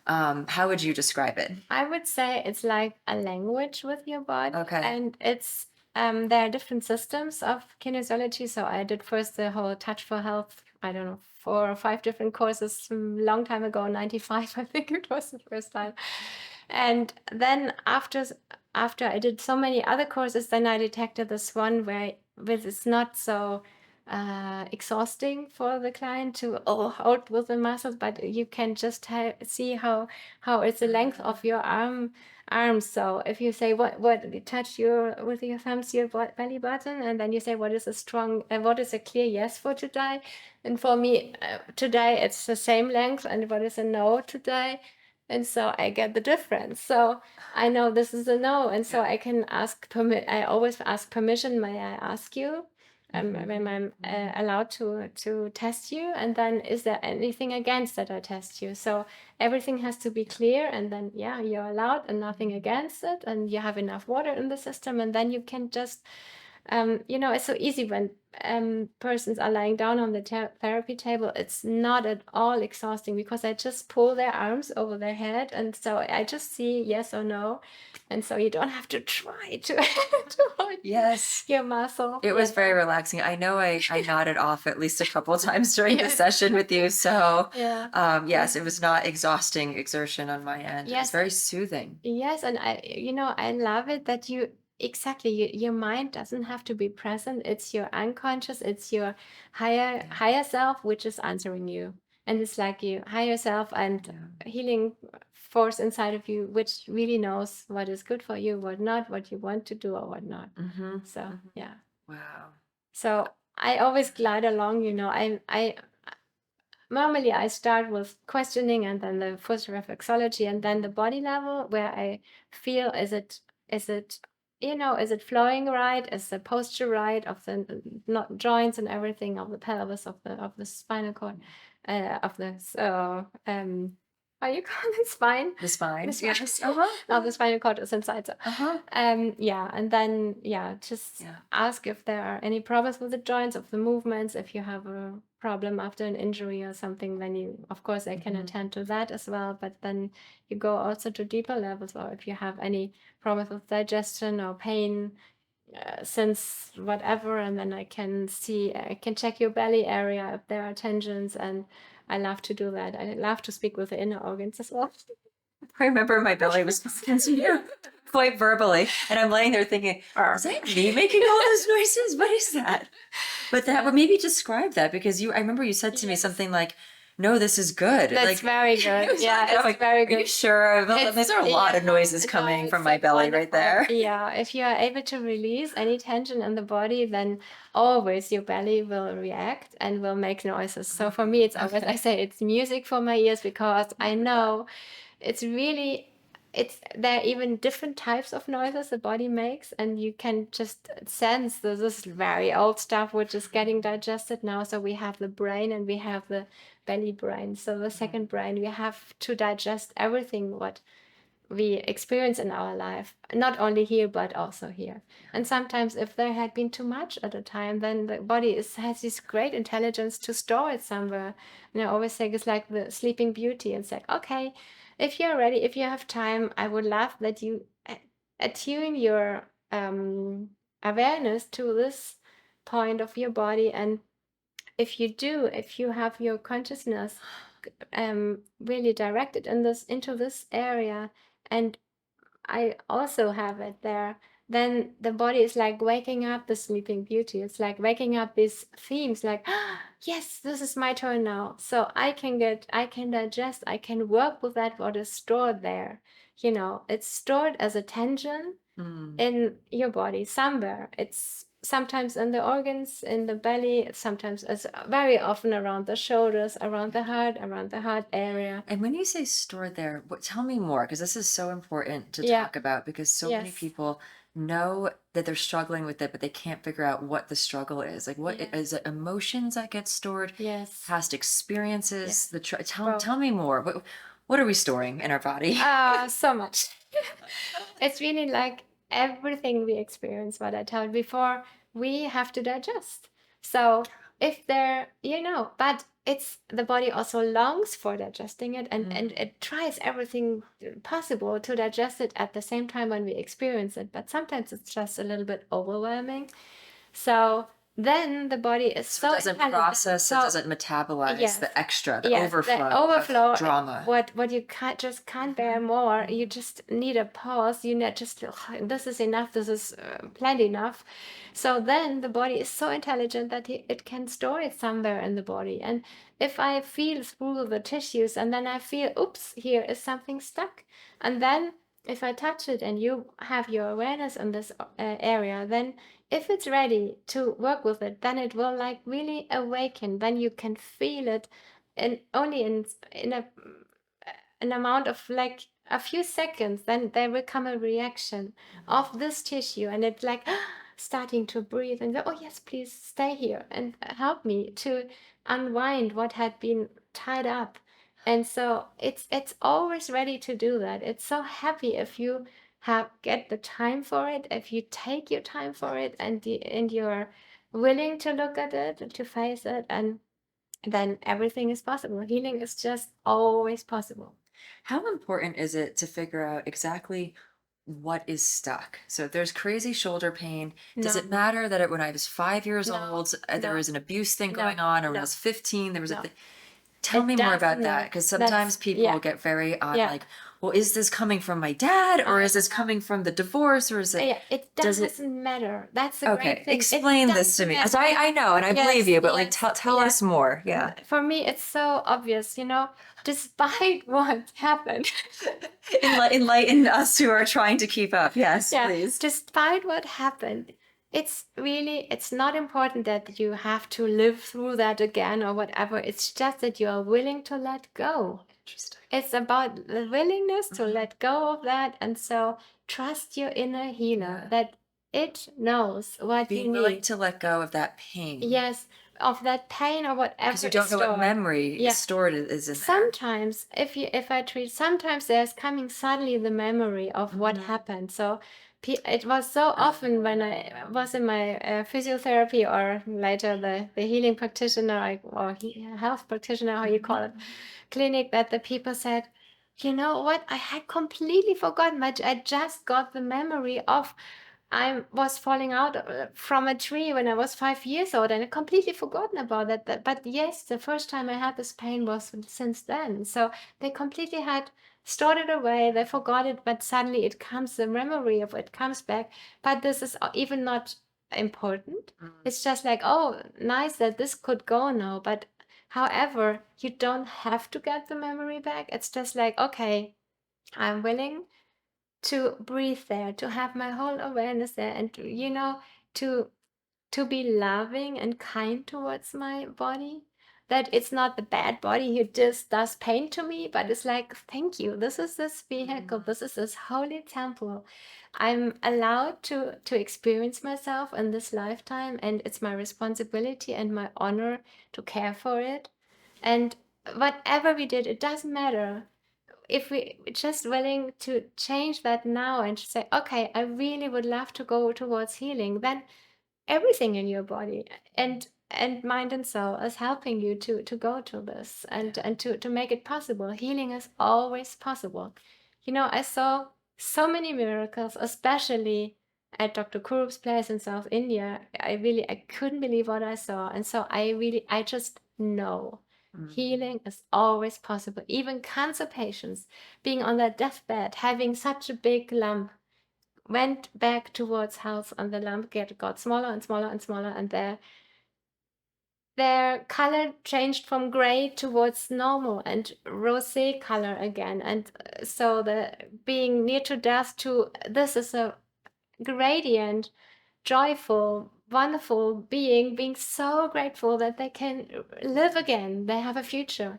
How would you describe it? I would say it's like a language with your body. Okay. And it's there are different systems of kinesiology. So I did first the whole Touch for Health, I don't know, 4 or 5 different courses a long time ago, 95 I think it was the first time. And then after I did so many other courses, then I detected this one where it's not so exhausting for the client to hold with the muscles, but you can just see how it's the length of your arms. So if you say what you touch with your thumbs your belly button, and then you say what is a strong and what is a clear yes for today, and for me today it's the same length, and what is a no today. And so I get the difference. So I know this is a no. And so I can ask I always ask permission. May I ask you? when I'm allowed to test you, and then is there anything against that I test you? So everything has to be clear, and then you're allowed and nothing against it, and you have enough water in the system, and then you can just it's so easy when persons are lying down on the therapy table. It's not at all exhausting because I just pull their arms over their head, and so I just see yes or no, and so you don't have to try to hold your muscle. It was very relaxing. I know I nodded off at least a couple of times during the session with you. So yes, it was not exhausting exertion on my end. It's very soothing. Yes, and I love it that your mind doesn't have to be present. It's your unconscious, it's your higher self which is answering you, and it's like your higher self and healing force inside of you which really knows what is good for you, what not, what you want to do or what not. Wow. So I always glide along. I normally I start with questioning, and then the first reflexology, and then the body level where I feel is it is it flowing right? Is the posture right of the not joints and everything of the pelvis, of the spinal cord, of the how you call it, spine? The spine. Yes. Of the spinal cord is inside. So, and then just ask if there are any problems with the joints, of the movements. If you have a problem after an injury or something, then of course I can attend to that as well. But then you go also to deeper levels, or if you have any problems with digestion or pain since whatever, and then I can check your belly area if there are tensions, and I love to do that. I love to speak with the inner organs as well. I remember my belly was quite verbally, and I'm laying there thinking, is that me making all those noises? What is that? But that would maybe describe that, because I remember you said to me something like, no, this is good. That's very good. It's very good. Are you sure? These are a lot of noises coming from my belly right there. Yeah, if you are able to release any tension in the body, then always your belly will react and will make noises. So for me, it's always, I say it's music for my ears, because I know there are even different types of noises the body makes, and you can just sense this very old stuff which is getting digested now. So we have the brain and we have the belly brain. So the second brain, we have to digest everything what we experience in our life, not only here but also here. And sometimes if there had been too much at a time, then the body has this great intelligence to store it somewhere. And I always say it's like the sleeping beauty. It's like, okay, if you're ready, if you have time, I would love that you attune your awareness to this point of your body. And if you have your consciousness really directed into this area, and I also have it there, then the body is like waking up the sleeping beauty. It's like waking up these themes, like, yes, this is my turn now. So I can digest, I can work with that what is stored there. It's stored as a tension in your body somewhere. It's sometimes in the organs, in the belly, sometimes it's very often around the shoulders, around the heart area. And when you say stored there, tell me more, because this is so important to talk about, because so many people know that they're struggling with it, but they can't figure out what the struggle is. Like, what is it? Emotions that get stored? Yes. Past experiences? Tell me more. What are we storing in our body? So much. It's really like everything we experience, what I told before, we have to digest. So if but it's the body also longs for digesting it, and it tries everything possible to digest it at the same time when we experience it. But sometimes it's just a little bit overwhelming. So then the body is so it doesn't process, it doesn't metabolize the extra, the overflow of drama. What you can't bear more. You just need a pause. You need just, this is enough. This is plenty enough. So then the body is so intelligent that it can store it somewhere in the body. And if I feel through the tissues, and then I feel, oops, here is something stuck, and then if I touch it and you have your awareness in this area, then if it's ready to work with it, then it will like really awaken. Then you can feel it, and only in an amount of like a few seconds, then there will come a reaction of this tissue, and it's like, starting to breathe and go, oh yes, please stay here and help me to unwind what had been tied up. And so it's always ready to do that. It's so happy if you get the time for it, if you take your time for it, and you're willing to look at it, to face it, and then everything is possible. Healing is just always possible. How important is it to figure out exactly what is stuck? So if there's crazy shoulder pain, does No. it matter that when I was 5 years No, old, there no, was an abuse thing no, going on, or when I no, was 15, there was a no. thing? Tell me more about that, because sometimes people yeah, get very on yeah. like, well, is this coming from my dad, or is this coming from the divorce, or is it? Yeah, it Does it? doesn't matter. That's the Okay, great thing. explain this to me, because I know and I believe Yes, you, but like yes, tell yeah. us more. Yeah. For me, it's so obvious, despite what happened. Enlighten us who are trying to keep up. Yes, Yeah, please. despite what happened, it's not important that you have to live through that again or whatever. It's just that you are willing to let go. Interesting. It's about the willingness to let go of that. And so trust your inner healer that it knows what you Being willing need. to let go of that pain. Yes, of that pain or whatever. Because you don't know what memory Yeah. stored is in there. Sometimes, if I treat, sometimes there's coming suddenly the memory of what happened. So it was so often when I was in my physiotherapy or later the healing practitioner or health practitioner, how you call it, clinic, that the people said, you know what, I had completely forgotten, but I just got the memory of I was falling out from a tree when I was 5 years old, and I completely forgotten about that. But yes, the first time I had this pain was since then. So they completely had stored it away. They forgot it, but suddenly it comes, the memory of it comes back. But this is even not important. It's just like, oh, nice that this could go now. But however, you don't have to get the memory back. It's just like, okay, I'm willing to breathe there, to have my whole awareness there, and to be loving and kind towards my body. That it's not the bad body who just does pain to me, but it's like, thank you. This is this vehicle. This is this holy temple. I'm allowed to experience myself in this lifetime, and it's my responsibility and my honor to care for it. And whatever we did, it doesn't matter if we just willing to change that now and say, okay, I really would love to go towards healing, then everything in your body and mind and soul is helping you to go to this and to make it possible. Healing is always possible. I saw so many miracles, especially at Dr. Kurup's place in South India. I couldn't believe what I saw. And so I just know healing is always possible. Even cancer patients being on their deathbed, having such a big lump, went back towards health, and the lump got smaller and smaller and smaller, and their color changed from gray towards normal and rosé color again. And so the being near to death to this is a gradient, joyful, wonderful being so grateful that they can live again. They have a future.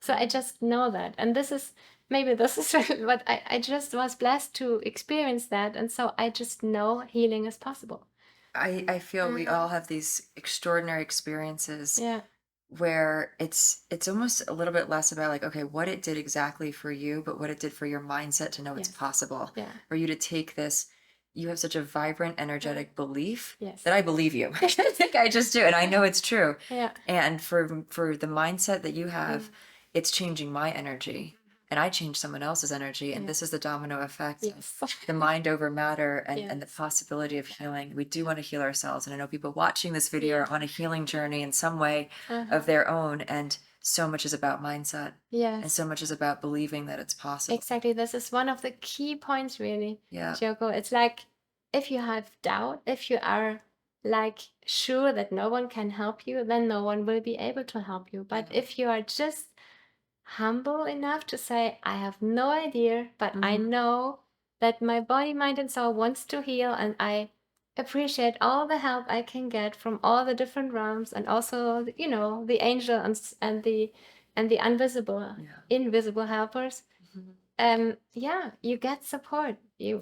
So I just know that. And this is what I just was blessed to experience that. And so I just know healing is possible. I feel we all have these extraordinary experiences Yeah. where it's almost a little bit less about like, okay, what it did exactly for you, but what it did for your mindset to know it's possible. Yeah. For you to take this, you have such a vibrant, energetic belief Yes. that I believe you. I think I just do, and I know it's true. Yeah. And for the mindset that you have, it's changing my energy. And I change someone else's energy, and this is the domino effect of the mind over matter and the possibility of healing. We do want to heal ourselves, and I know people watching this video are on a healing journey in some way of their own, and so much is about mindset. Yes. And so much is about believing that it's possible. Exactly. This is one of the key points, really, Yeah. Joko. It's like if you have doubt, if you are like sure that no one can help you, then no one will be able to help you. But if you are just humble enough to say, I have no idea, but I know that my body, mind, and soul wants to heal, and I appreciate all the help I can get from all the different realms, and also, the angel and the invisible helpers. You get support. You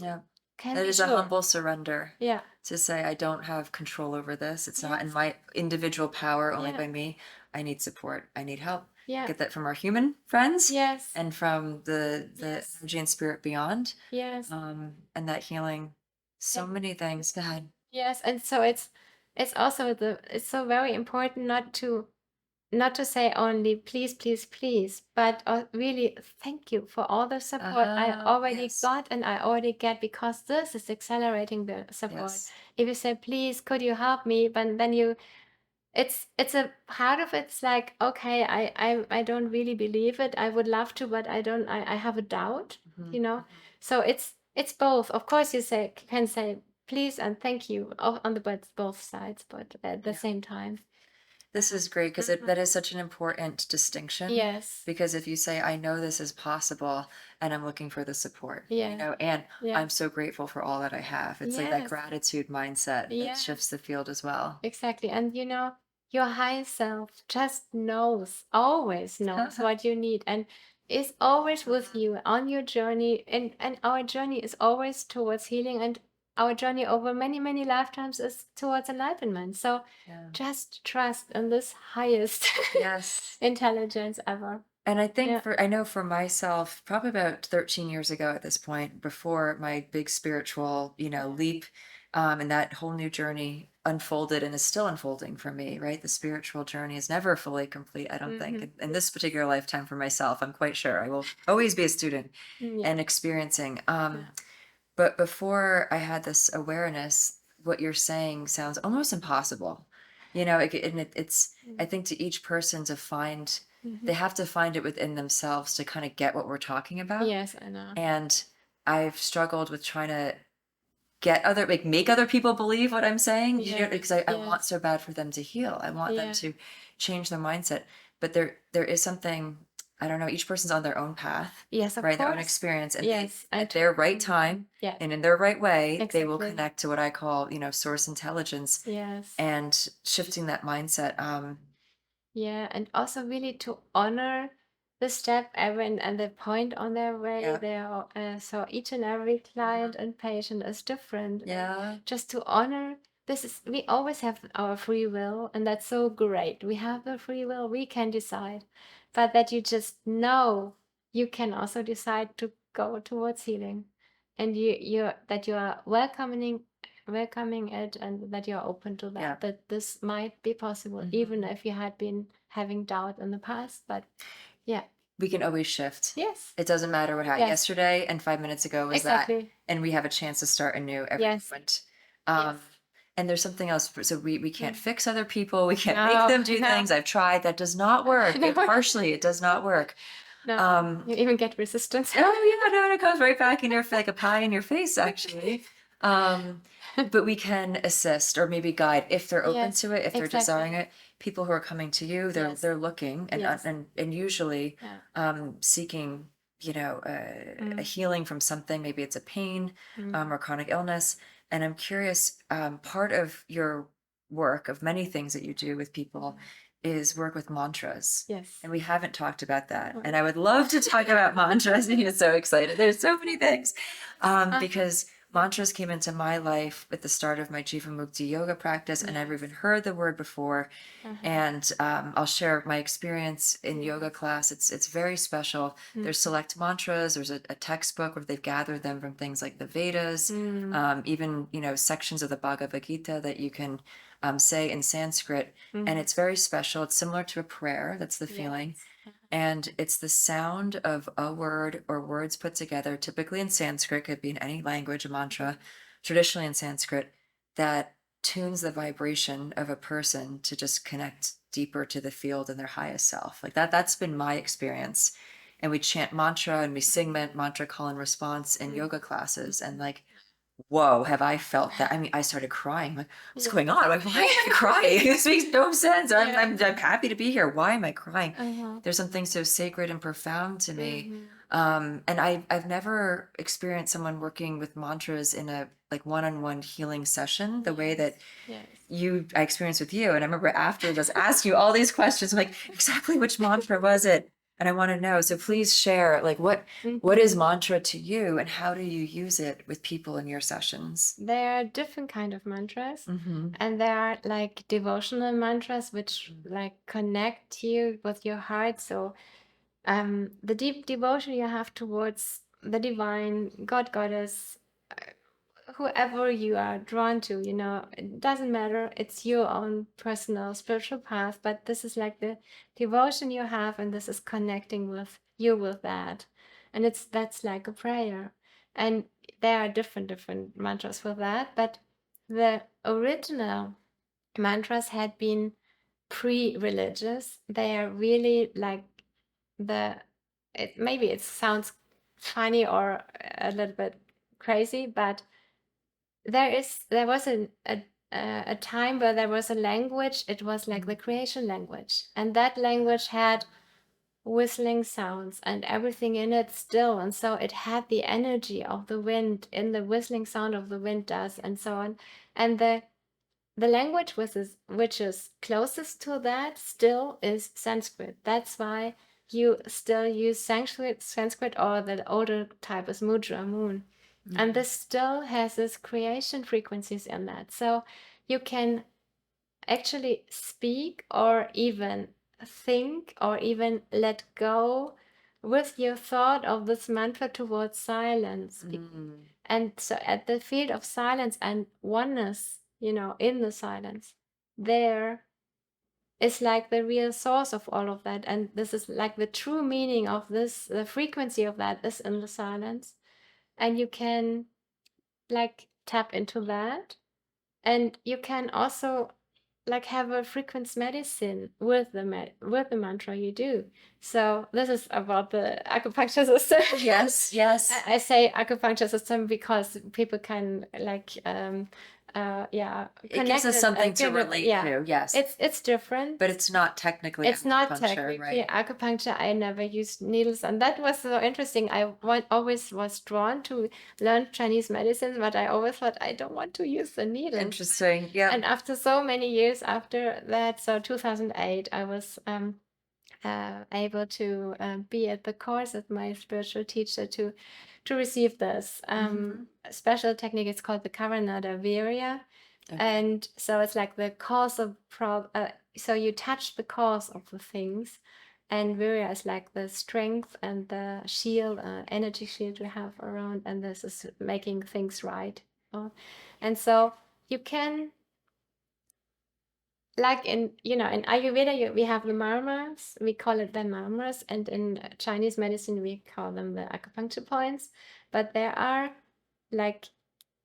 can That be is a sure. humble surrender. Yeah. To say, I don't have control over this. It's not in Yes. my individual power, only Yeah. by me. I need support. I need help. Yeah. Get that from our human friends. Yes. And from the Yes. energy and spirit beyond. Yes. And that healing. So And many things. Go ahead. yes, and so it's also it's so very important not to say only please, please, please, but really thank you for all the support I already Yes. got and I already get, because this is accelerating the support. Yes. If you say, please, could you help me? But then it's a part of it's like, okay, I don't really believe it. I would love to, but I have a doubt, Mhm. you know? So it's both. Of course, you can say please and thank you on the both sides, but at the same time. This is great because that is such an important distinction. Yes. Because if you say, I know this is possible and I'm looking for the support, Yeah. and Yeah. I'm so grateful for all that I have. It's like that Yes. gratitude mindset that Yes. shifts the field as well. Exactly. And your higher self just always knows what you need, and is always with you on your journey. And our journey is always towards healing, and our journey over many, many lifetimes is towards enlightenment. So Yeah. just trust in this highest Yes. intelligence ever. And I think Yeah. I know for myself, probably about 13 years ago at this point, before my big spiritual, leap, and that whole new journey unfolded and is still unfolding for me, right? The spiritual journey is never fully complete, I don't think. In this particular lifetime for myself, I'm quite sure I will always be a student Yeah. and experiencing. But before I had this awareness, what you're saying sounds almost impossible. It's, I think, to each person to find, they have to find it within themselves to kind of get what we're talking about. Yes, I know. And I've struggled with trying to make other people believe what I'm saying, because I want so bad for them to heal. I want them to change their mindset. But there is something, I don't know, each person's on their own path. Yes, of right? Their own course. experience. And Yes, at their right time Yeah. and in their right way, they will Exactly. connect to what I call, source intelligence Yes. and shifting that mindset. Yeah, and also really to honor the step and the point on their way Yeah. there. So each and every client and patient is different. Yeah. Just to honor we always have our free will, and that's so great. We have the free will, we can decide, but that you just know you can also decide to go towards healing, and that you are welcoming it, and that you're open to that, Yeah. that this might be possible, even if you had been having doubt in the past. But yeah, We can always shift. yes, It doesn't matter what happened Yes. yesterday and 5 minutes ago was that. exactly. And we have a chance to start anew every Yes. moment. Yes. And there's something else. So we can't fix other people. We can't No, make them do no. things. I've tried. That does not work. No. Partially, it does not work. No, you even get resistance. Oh yeah, no, it comes right back in your like a pie in your face, actually. But we can assist or maybe guide if they're open Yes, to it, if they're exactly. desiring it. People who are coming to you, Yes. they're looking and Yes. and usually Yeah. seeking a healing from something. Maybe it's a pain or chronic illness. And I'm curious, part of your work, of many things that you do with people, is work with mantras. Yes. And we haven't talked about that. And I would love to talk about mantras. And you're so excited. There's so many things. Because mantras came into my life at the start of my Jivamukti yoga practice. And I've even heard the word before. And I'll share my experience in yoga class. It's very special. There's select mantras. There's a textbook where they've gathered them from things like the Vedas, even sections of the Bhagavad Gita that you can say in Sanskrit. And it's very special. It's similar to a prayer. That's the feeling. And it's the sound of a word or words put together, typically in Sanskrit, could be in any language, a mantra, traditionally in Sanskrit, that tunes the vibration of a person to just connect deeper to the field and their highest self. Like that's been my experience. And we chant mantra and we sing mantra call and response in yoga classes. And like, whoa, have I felt that? I mean, I started crying. Like, what's going on? Like, why am I crying? This makes no sense. I'm happy to be here. Why am I crying? There's something so sacred and profound to me. And I've never experienced someone working with mantras in a like one-on-one healing session the way that I experienced with you. And I remember after just asking you all these questions, like, exactly which mantra was it? And I want to know, so please share, like, what is mantra to you, and how do you use it with people in your sessions? There are different kind of mantras, and there are like devotional mantras which like connect you with your heart. So the deep devotion you have towards the divine, God, goddess, whoever you are drawn to, it doesn't matter. It's your own personal spiritual path, but this is like the devotion you have, and this is connecting with you with that. And that's like a prayer. And there are different mantras for that, but the original mantras had been pre-religious. They are really like maybe it sounds funny or a little bit crazy, but there was a time where there was a language. It was like the creation language, and that language had whistling sounds and everything in it still, and so it had the energy of the wind in the whistling sound of the wind does, and so on. And the language which is closest to that still is Sanskrit. That's why you still use Sanskrit, or the older type is Mudra, moon. And this still has this creation frequencies in that. So you can actually speak or even think or even let go with your thought of this mantra towards silence. And so at the field of silence and oneness, in the silence, there is like the real source of all of that. And this is like the true meaning of this, the frequency of that is in the silence. And you can like tap into that. And you can also like have a frequency medicine with the mantra you do. So this is about the acupuncture system. Yes, yes. I say acupuncture system because people can like It gives us something to relate to. Yes, it's different, but it's not technically it's not acupuncture, technically right? acupuncture. I never used needles, and that was so interesting. Always was drawn to learn Chinese medicine, but I always thought I don't want to use the needle. Interesting. Yeah. And after so many years after that, so 2008, I was able to be at the course of my spiritual teacher to receive this special technique. It's called the Karanada Virya. Okay. And so it's like the cause of so you touch the cause of the things, and Virya is like the strength and the shield, energy shield you have around, and this is making things right. And so you can, like in Ayurveda, we have the marmas. We call it the marmas, and in Chinese medicine we call them the acupuncture points. But there are like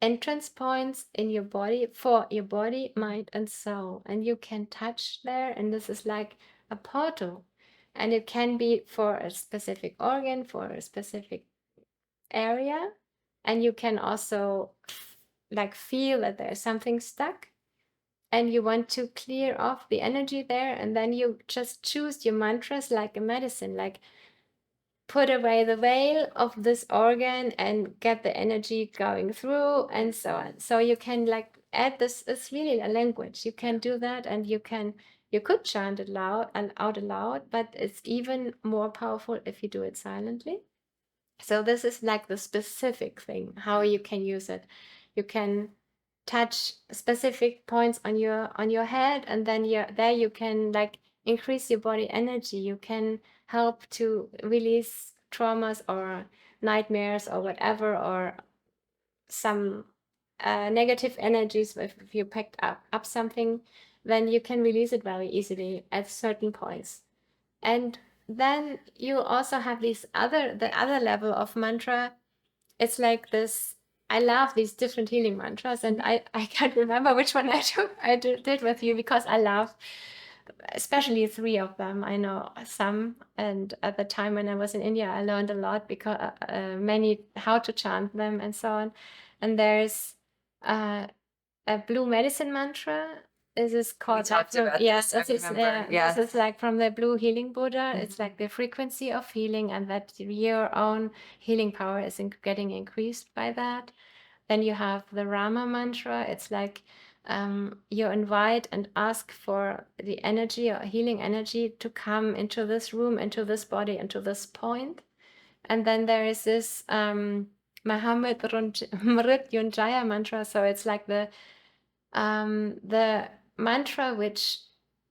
entrance points in your body for your body, mind, and soul, and you can touch there. And this is like a portal, and it can be for a specific organ, for a specific area, and you can also like feel that there's something stuck and you want to clear off the energy there, and then you just choose your mantras like a medicine, like put away the veil of this organ and get the energy going through, and so on. So you can like add this. It's really a language. You can do that, and you could chant it loud and out aloud, but it's even more powerful if you do it silently. So this is like the specific thing, how you can use it. You can touch specific points on your head, and then there you can like increase your body energy. You can help to release traumas or nightmares or whatever, or some negative energies. If you picked up something, then you can release it very easily at certain points. And then you also have the other level of mantra. It's like this. I love these different healing mantras, and I can't remember which one I did with you, because I love especially three of them. I know some, and at the time when I was in India, I learned a lot, because many how to chant them and so on. And there's a blue medicine mantra. This is called. We talked about yes, this. this I remember. Yeah. This is like from the blue healing Buddha. It's like the frequency of healing, and that your own healing power is getting increased by that. Then you have the Rama mantra. It's like you invite and ask for the energy or healing energy to come into this room, into this body, into this point. And then there is this Mahamud Mrityunjaya mantra. So it's like the mantra which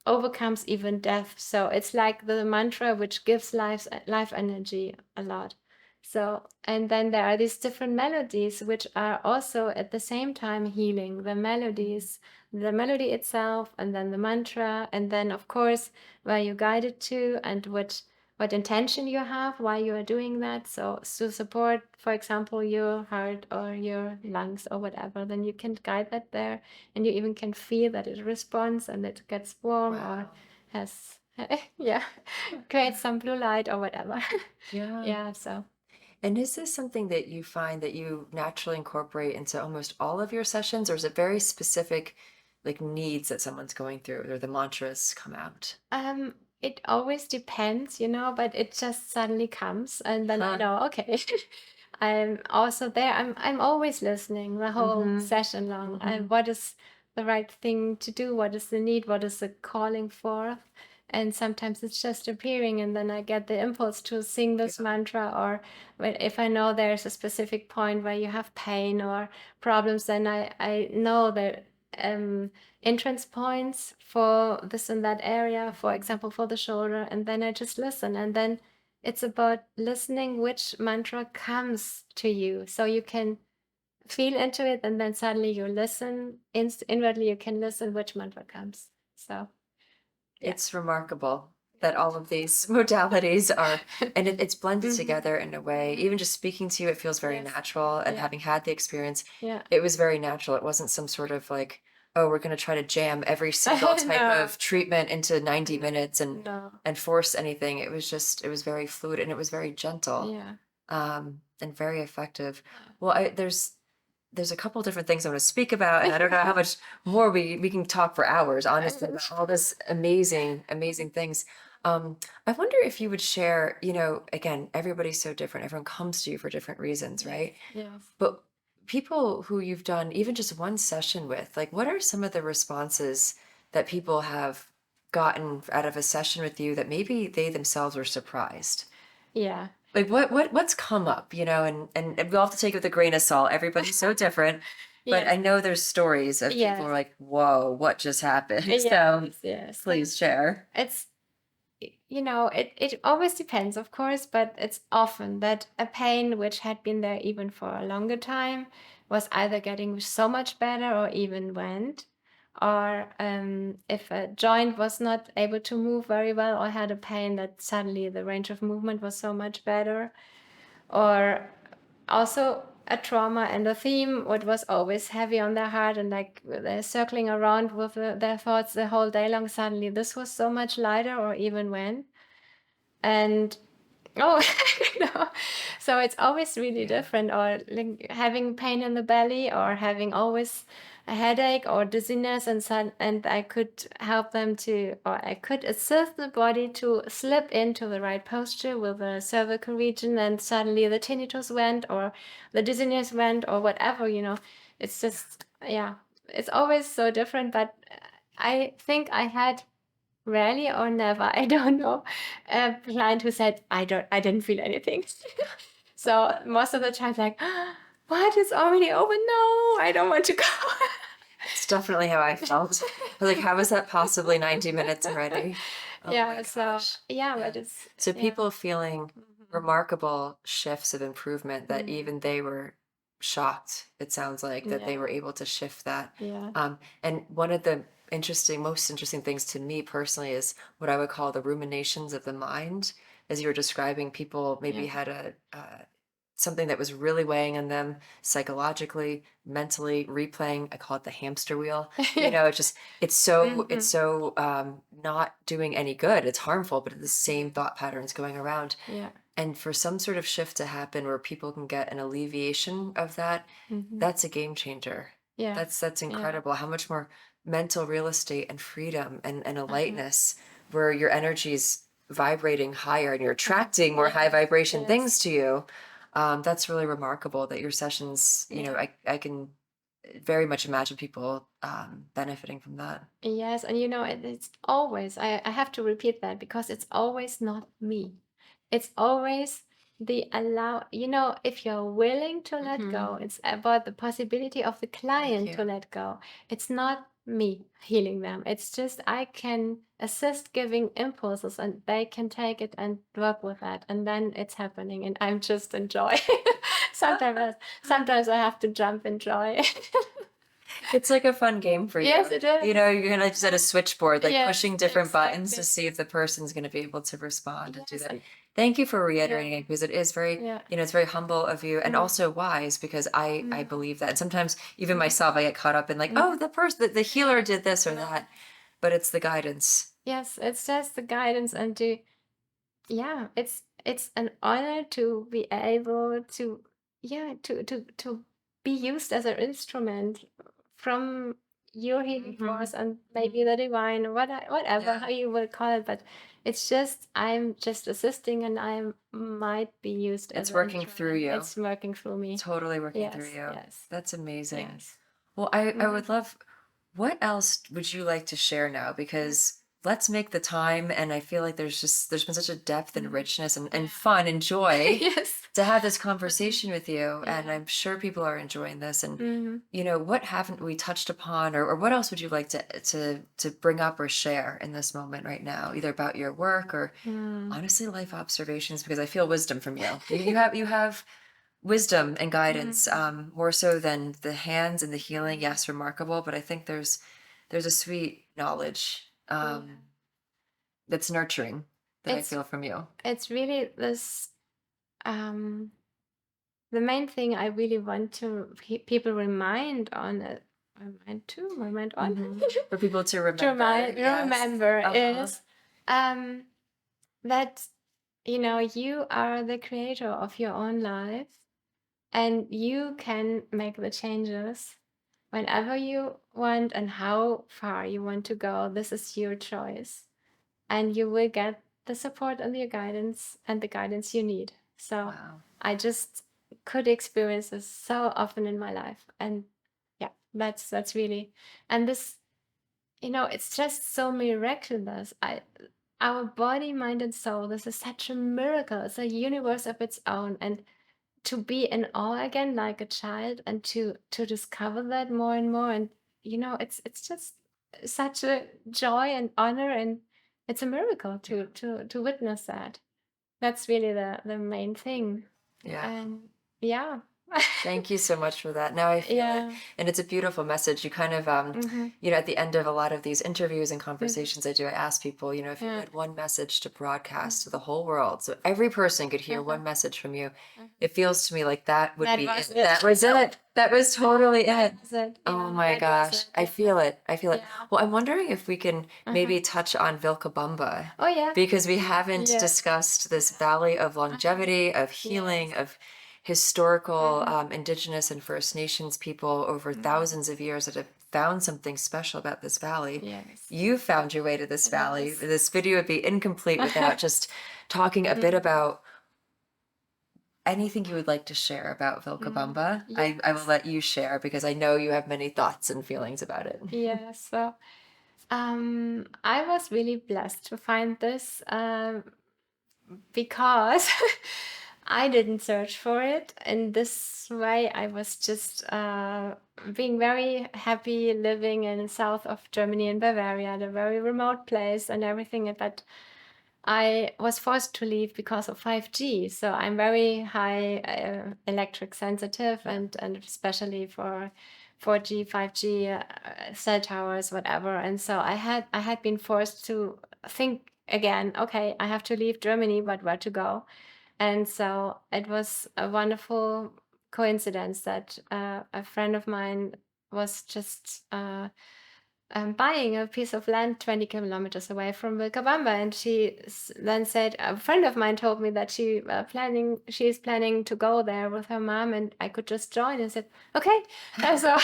overcomes even death. So it's like the mantra which gives life energy a lot. So, and then there are these different melodies which are also at the same time healing. The melodies, the melody itself, and then the mantra, and then of course where you guide it to and what intention you have while you are doing that. So to support, for example, your heart or your lungs or whatever, then you can guide that there, and you even can feel that it responds and it gets warm or has creates some blue light or whatever. Yeah. So. And is this something that you find that you naturally incorporate into almost all of your sessions, or is it very specific, like needs that someone's going through, or the mantras come out? It always depends, but it just suddenly comes, and then I know, okay. I'm also there. I'm always listening the whole session long. And what is the right thing to do? What is the need? What is the calling for? And sometimes it's just appearing, and then I get the impulse to sing this mantra. Or if I know there's a specific point where you have pain or problems, then I know that entrance points for this and that area, for example, for the shoulder, and then I just listen, and then it's about listening which mantra comes to you, so you can feel into it, and then suddenly you listen inwardly. You can listen which mantra comes. So it's remarkable that all of these modalities are, and it's blended together in a way. Even just speaking to you, it feels very natural, and having had the experience, it was very natural. It wasn't some sort of like, oh, we're going to try to jam every single type of treatment into 90 minutes and force anything. It was very fluid, and it was very gentle, and very effective. Well, there's a couple different things I want to speak about, and I don't know how much more we can talk for hours, honestly, about all this amazing things. I wonder if you would share, again, everybody's so different. Everyone comes to you for different reasons, right? But people who you've done even just one session with, like, what are some of the responses that people have gotten out of a session with you that maybe they themselves were surprised? Yeah. Like what's come up, and we'll have to take it with a grain of salt. Everybody's so different. But I know there's stories of people who are like, whoa, what just happened? So please share. It's it always depends, of course, but it's often that a pain which had been there even for a longer time was either getting so much better or even went, or if a joint was not able to move very well or had a pain, that suddenly the range of movement was so much better, or also a trauma and a theme what was always heavy on their heart, and like they're circling around with their thoughts the whole day long, suddenly this was so much lighter or even went. And so it's always really different, or like having pain in the belly, or having always a headache or dizziness, and I could help them or I could assist the body to slip into the right posture with the cervical region, and suddenly the tinnitus went, or the dizziness went, or whatever. It's just it's always so different. But I think I had rarely or never, I don't know, a client who said, I didn't feel anything. So most of the time, like, what, it's already over? No, I don't want to go. It's definitely how I felt. Like, how is that possibly 90 minutes already? Oh but it's so people feeling remarkable shifts of improvement that even they were shocked, it sounds like, that they were able to shift that. And one of the most interesting things to me personally is what I would call the ruminations of the mind. As you were describing, people maybe had something that was really weighing on them psychologically, mentally, replaying. I call it the hamster wheel. It's so not doing any good. It's harmful, but it's the same thought patterns going around. And for some sort of shift to happen where people can get an alleviation of that, that's a game changer. That's incredible. How much more mental real estate and freedom and a lightness where your energy's vibrating higher and you're attracting more high vibration things to you. That's really remarkable that your sessions, I can very much imagine people benefiting from that. Yes, and it's always, I have to repeat that because it's always not me. It's always if you're willing to let go, it's about the possibility of the client to let go. It's not me healing them. It's just I can assist giving impulses and they can take it and work with that. And then it's happening and I'm just enjoying. Sometimes I have to jump in joy. It's like a fun game for you. Yes, it is. You're gonna just at a switchboard, like Yes, pushing different buttons exactly. to see if the person's gonna be able to respond and do Yes, that. Thank you for reiterating yeah. it because it is very, Yeah. it's very humble of you and also wise because I believe that. And sometimes even myself, I get caught up in like, oh, the person, the healer did this or that, but it's the guidance. Yes, it's just the guidance and it's an honor to be able to to be used as an instrument from your healing force and maybe the divine, whatever how you will call it, but it's just I'm just assisting and I might be used as It's an working instrument. through you. It's working through me. Totally working through Yes, you. yes, That's amazing. yes. Well, I would love, what else would you like to share now? Because let's make the time. And I feel like there's been such a depth and richness and fun and joy Yes. to have this conversation with you. And I'm sure people are enjoying this. And, what haven't we touched upon or what else would you like to bring up or share in this moment right now, either about your work or honestly life observations, because I feel wisdom from you. You have wisdom and guidance, more so than the hands and the healing. Yes, remarkable, but I think there's a sweet knowledge that's nurturing that I feel from you. It's really this the main thing I really want to people remind on For people to remember, remember is that you are the creator of your own life and you can make the changes whenever you want and how far you want to go. This is your choice and you will get the support and the guidance you need. So I just could experience this so often in my life, and that's really, and this, it's just so miraculous. Our body, mind, and soul. This is such a miracle. It's a universe of its own, and to be in awe again, like a child, and to discover that more and more, and it's just such a joy and honor, and it's a miracle to witness that. That's really the main thing. And Thank you so much for that. Now I feel it. And it's a beautiful message. You kind of, at the end of a lot of these interviews and conversations I do, I ask people, if you had one message to broadcast to the whole world, so every person could hear one message from you, it feels to me like that would be it. That was it. That was totally it. Oh my gosh. I feel it. I feel it. Well, I'm wondering if we can maybe touch on Vilcabamba. Oh, yeah. Because we haven't discussed this valley of longevity, of healing, of historical indigenous and First Nations people over thousands of years that have found something special about this valley. Yes. You found your way to this valley. This video would be incomplete without just talking a bit about anything you would like to share about Vilcabamba. I will let you share because I know you have many thoughts and feelings about it. Yes. So I was really blessed to find this because I didn't search for it in this way. I was just being very happy living in south of Germany in Bavaria, a very remote place and everything. But I was forced to leave because of 5G. So I'm very high electric sensitive and especially for 4G, 5G, cell towers, whatever. And so I had been forced to think again, okay, I have to leave Germany, but where to go? And so it was a wonderful coincidence that a friend of mine was just buying a piece of land 20 kilometers away from Vilcabamba. And she then said, a friend of mine told me that she is planning to go there with her mom and I could just join. And said, okay. And so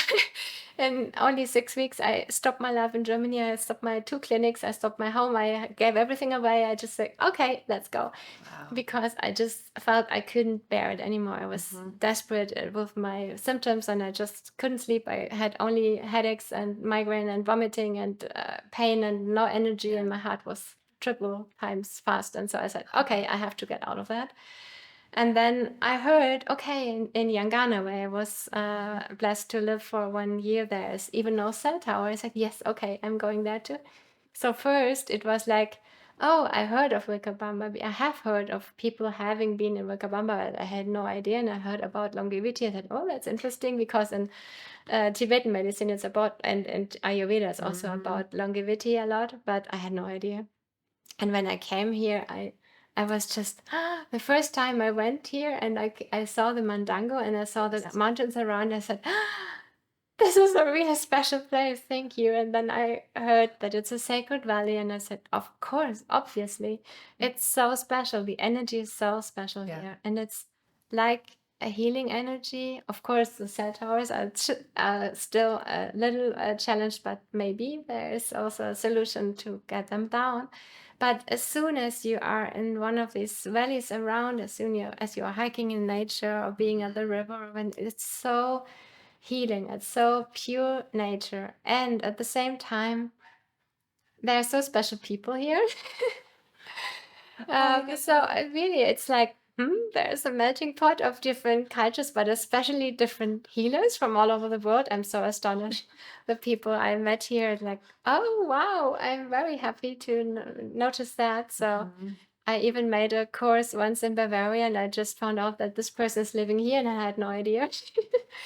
in only 6 weeks, I stopped my life in Germany. I stopped my 2 clinics. I stopped my home. I gave everything away. I just said, okay, let's go. Wow. Because I just felt I couldn't bear it anymore. I was desperate with my symptoms and I just couldn't sleep. I had only headaches and migraine and vomiting and pain and no energy, and my heart was triple times fast. And so I said, okay, I have to get out of that. And then I heard, okay, in Yangana, where I was blessed to live for 1 year, there's even no cell tower. I said, yes, okay, I'm going there too. So first it was like, oh, I heard of Vilcabamba. I have heard of people having been in Vilcabamba, but I had no idea. And I heard about longevity. I said, oh, that's interesting, because in Tibetan medicine it's about, and Ayurveda is also about longevity a lot, but I had no idea. And when I came here, I was just, the first time I went here and I saw the Mandango and I saw the mountains around, I said, this is a really special place, thank you. And then I heard that it's a sacred valley, and I said, of course, obviously, it's so special. The energy is so special here, and it's like a healing energy. Of course, the cell towers are still a little challenged, but maybe there is also a solution to get them down. But as soon as you are in one of these valleys around, as you are hiking in nature or being at the river, when it's so healing, it's so pure nature, and at the same time there are so special people here. Really, it's like there's a melting pot of different cultures, but especially different healers from all over the world. I'm so astonished. The people I met here, like, oh wow, I'm very happy to notice that. So I even made a course once in Bavaria, and I just found out that this person is living here, and I had no idea.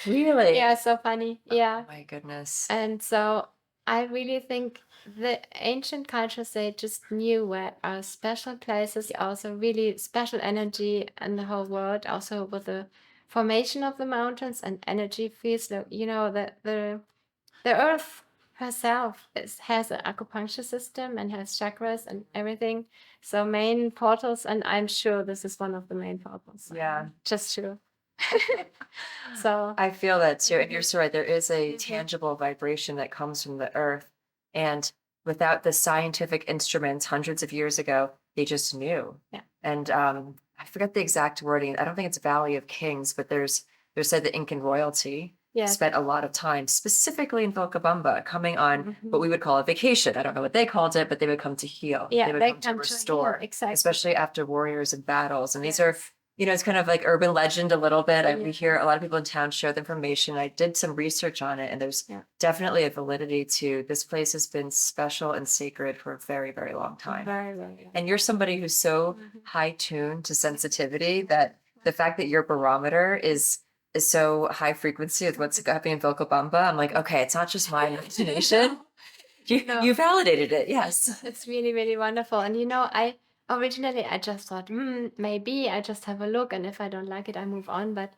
Really? Yeah, so funny. Yeah. Oh my goodness. And so I really think the ancient cultures, they just knew where are special places, also really special energy in the whole world, also with the formation of the mountains and energy fields. The earth herself has an acupuncture system and has chakras and everything. So main portals, and I'm sure this is one of the main portals. Yeah. Just sure. So I feel that too. And you're so right. There is a tangible vibration that comes from the earth. And without the scientific instruments hundreds of years ago, they just knew. Yeah. And I forget the exact wording. I don't think it's Valley of Kings, but there's said the Incan royalty spent a lot of time specifically in Vilcabamba coming on what we would call a vacation. I don't know what they called it, but they would come to heal. Yeah, they would come to restore, exactly. Especially after warriors and battles. And these are, it's kind of like urban legend a little bit. We hear a lot of people in town share the information. I did some research on it, and there's definitely a validity to this place has been special and sacred for a very, very long time. Very, very. And you're somebody who's so high tuned to sensitivity that the fact that your barometer is so high frequency with what's happening in Vilcabamba, I'm like, okay, it's not just my imagination. You validated it. Yes. It's really, really wonderful. And I originally just thought, maybe I just have a look, and if I don't like it, I move on. But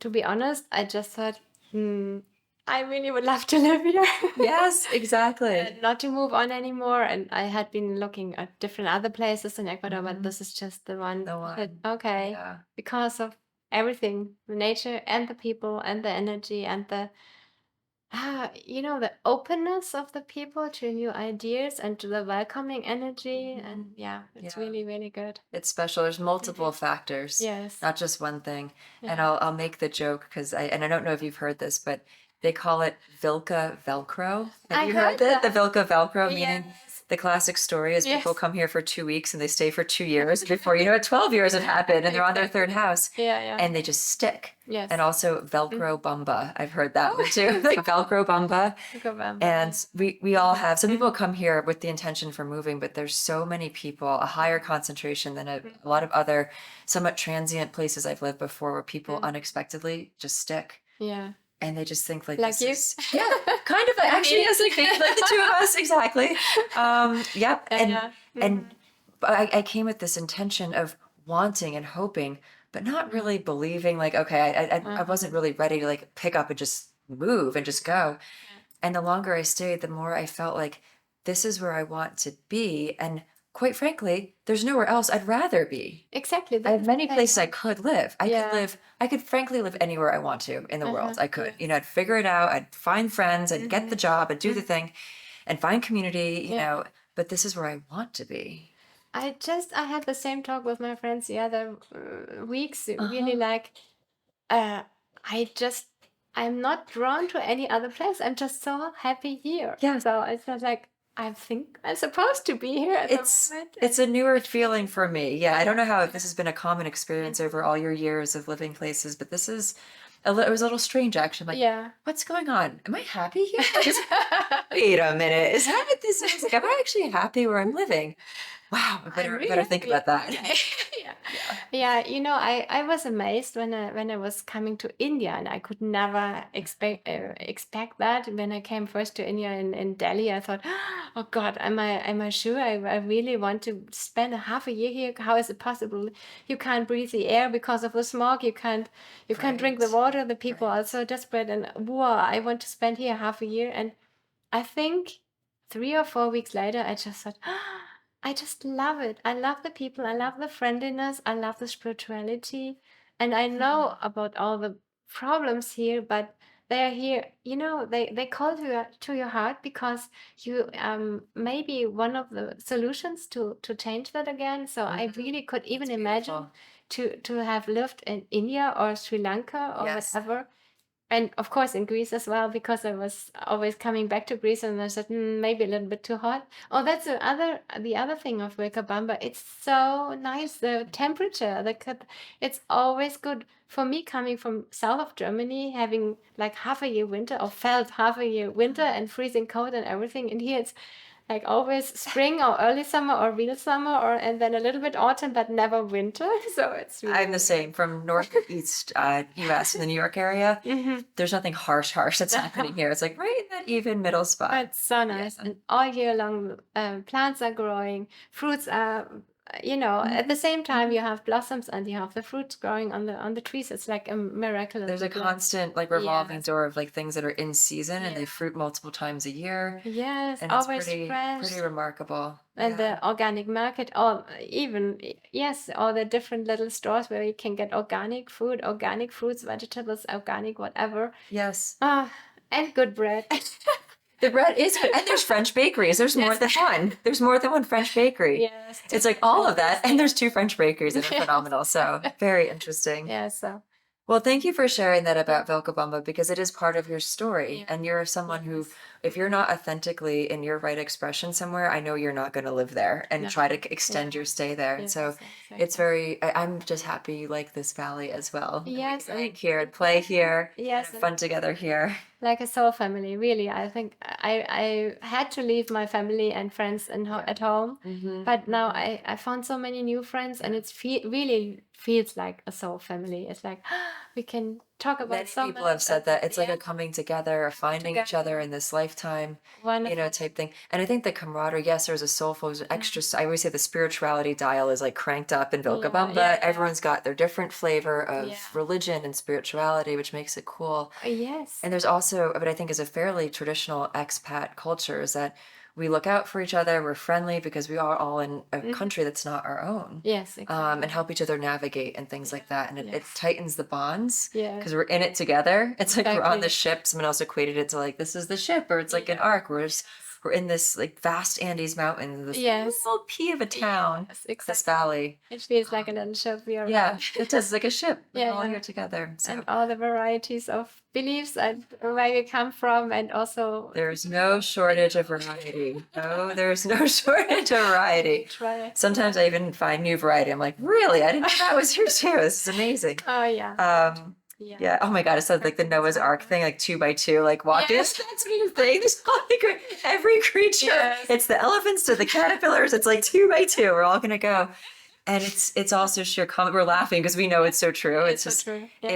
to be honest, I just thought, I really would love to live here. Yes, exactly. Not to move on anymore. And I had been looking at different other places in Ecuador, but this is just the one. Okay. Yeah. Because of everything, the nature and the people and the energy and the the openness of the people to new ideas and to the welcoming energy. And it's really, really good. It's special. There's multiple factors. Yes. Not just one thing. And I'll make the joke because I don't know if you've heard this, but they call it Vilca Velcro. Have you heard that? The Vilca Velcro, meaning the classic story is people come here for 2 weeks and they stay for 2 years. Before 12 years have happened and they're on their third house. And they just stick. Yes. And also Velcro Bamba. I've heard that one too. Like Velcro Bamba. And we all have, some people come here with the intention for moving, but there's so many people, a higher concentration than a lot of other somewhat transient places I've lived before where people unexpectedly just stick. Yeah. And they just think like you? Kind of actually, yes, like the two of us, exactly. And I came with this intention of wanting and hoping, but not really believing. Like, okay, I wasn't really ready to like pick up and just move and just go. And the longer I stayed, the more I felt like this is where I want to be. And quite frankly, there's nowhere else I'd rather be. Exactly. I have many places I could live. Yeah. I could frankly live anywhere I want to in the world. I could, Yes. I'd figure it out. I'd find friends, I'd get the job, I'd do the thing and find community, Yeah. but this is where I want to be. I had the same talk with my friends the other weeks. Really, Uh-huh. like, uh, I just, I'm not drawn to any other place. I'm just so happy here. Yeah. So it's not like I think I'm supposed to be here at the moment. It's a newer feeling for me. Yeah, I don't know how this has been a common experience over all your years of living places, but this is it was a little strange actually. I'm like, Yeah. what's going on? Am I happy here? Wait a minute. Is that what this is? Like, am I actually happy where I'm living? Wow, I better think about that. Yeah. Yeah, I was amazed when I was coming to India, and I could never expect that. When I came first to India in Delhi, I thought, oh God, am I sure I really want to spend a half a year here? How is it possible? You can't breathe the air because of the smog. You can't drink the Right. water. The people are so desperate, and wow, I want to spend here half a year. And I think 3 or 4 weeks later, I just thought, I just love it. I love the people. I love the friendliness. I love the spirituality. And I know about all the problems here, but they're here, they call to your heart because you maybe one of the solutions to change that again. So I really could even imagine to have lived in India or Sri Lanka or Yes. whatever, and of course in Greece as well, because I was always coming back to Greece, and I said, maybe a little bit too hot. Oh, that's the other thing of Vilcabamba. It's so nice, the temperature. It's always good for me, coming from south of Germany, having like half a year winter, or felt half a year winter and freezing cold and everything. And here it's like always spring or early summer or real summer, and then a little bit autumn, but never winter. So it's really I'm the same from north to east US in the New York area. There's nothing harsh that's happening here. It's like right in that even middle spot. It's so nice. And all year long, plants are growing, fruits are, at the same time you have blossoms and you have the fruits growing on the trees. It's like a miraculous. There's a constant like revolving door of like things that are in season and they fruit multiple times a year. Yes, And it's always fresh. pretty remarkable. And the organic market, all the different little stores where you can get organic food, organic fruits, vegetables, organic whatever. Yes. And good bread. The bread is good. And there's French bakeries. There's more than one. There's more than one French bakery. Yes. It's like all of that. And there's 2 French bakeries that are phenomenal. So very interesting. Yeah, so. Well, thank you for sharing that about Vilcabamba, because it is part of your story. And you're someone who, if you're not authentically in your right expression somewhere, I know you're not going to live there and try to extend your stay there. And so it's I'm just happy you like this valley as well. Yes. And we can here and play here. Yes. Have fun together here. Like a soul family, really. I think I had to leave my family and friends at home, but now I found so many new friends, and it's really feels like a soul family. It's like we can talk about Many people have said that it's like a coming together, a finding each other in this lifetime, type thing. And I think the camaraderie, yes, there's a soulful, there's an extra. I always say the spirituality dial is like cranked up in Vilcabamba. Everyone's got their different flavor of religion and spirituality, which makes it cool. Yes. And there's also, but I think is a fairly traditional expat culture, is that we look out for each other. We're friendly because we are all in a country that's not our own. Yes, exactly. And help each other navigate and things like that. And it tightens the bonds Yeah. because we're in it together. It's like we're on the ship. Someone else equated it to like, this is the ship, or it's like an arc. We're in this like vast Andes mountains, this little pea of a town, this valley. It feels like a little ship. Yeah, it does, like a ship. We're all here together. So. And all the varieties of beliefs and where we come from, and also there's no shortage of variety. No, there's no shortage of variety. Sometimes I even find new variety. I'm like, really? I didn't know that was here too. This is amazing. Oh yeah. Yeah. Oh my God. It said like the Noah's Ark thing, like 2 by 2, like walking. Yes. That's what you think. There's like every creature. Yes. It's the elephants to the caterpillars. It's like 2 by 2. We're all gonna go. And it's also sheer comment. We're laughing because we know it's so true. It's just so true. Yeah.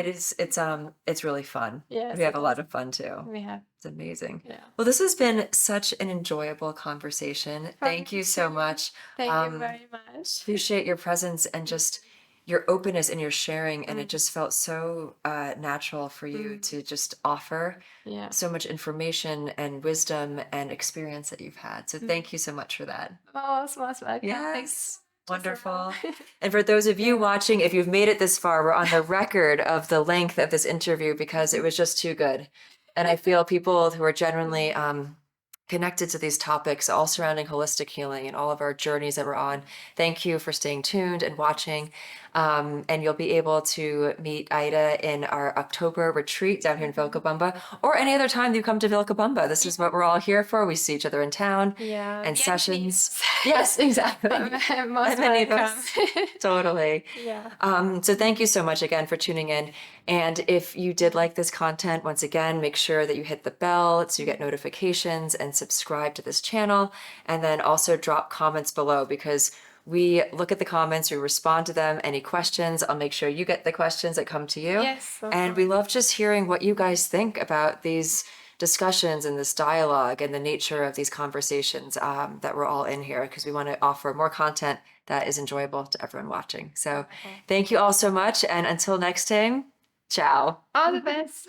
It's really fun. Yeah. We have a lot of fun too. We have. It's amazing. Yeah. Well, this has been such an enjoyable conversation. Thank you so much. Thank you very much. Appreciate your presence and just your openness and your sharing, and it just felt so natural for you to just offer Yeah. so much information and wisdom and experience that you've had. So thank you so much for that. Most welcome. Yes. Wonderful. Well. And for those of you watching, if you've made it this far, we're on the record of the length of this interview because it was just too good. And I feel people who are genuinely connected to these topics, all surrounding holistic healing and all of our journeys that we're on. Thank you for staying tuned and watching. And you'll be able to meet Heide in our October retreat down here in Vilcabamba, or any other time you come to Vilcabamba. This is what we're all here for. We see each other in town and sessions. Yes, exactly. Most welcome. Totally. Yeah. So thank you so much again for tuning in. And if you did like this content, once again, make sure that you hit the bell so you get notifications and subscribe to this channel. And then also drop comments below, because we look at the comments, we respond to them. Any questions, I'll make sure you get the questions that come to you. Yes. And we love just hearing what you guys think about these discussions and this dialogue and the nature of these conversations that we're all in here, because we want to offer more content that is enjoyable to everyone watching. So thank you all so much. And until next time, ciao. All the best.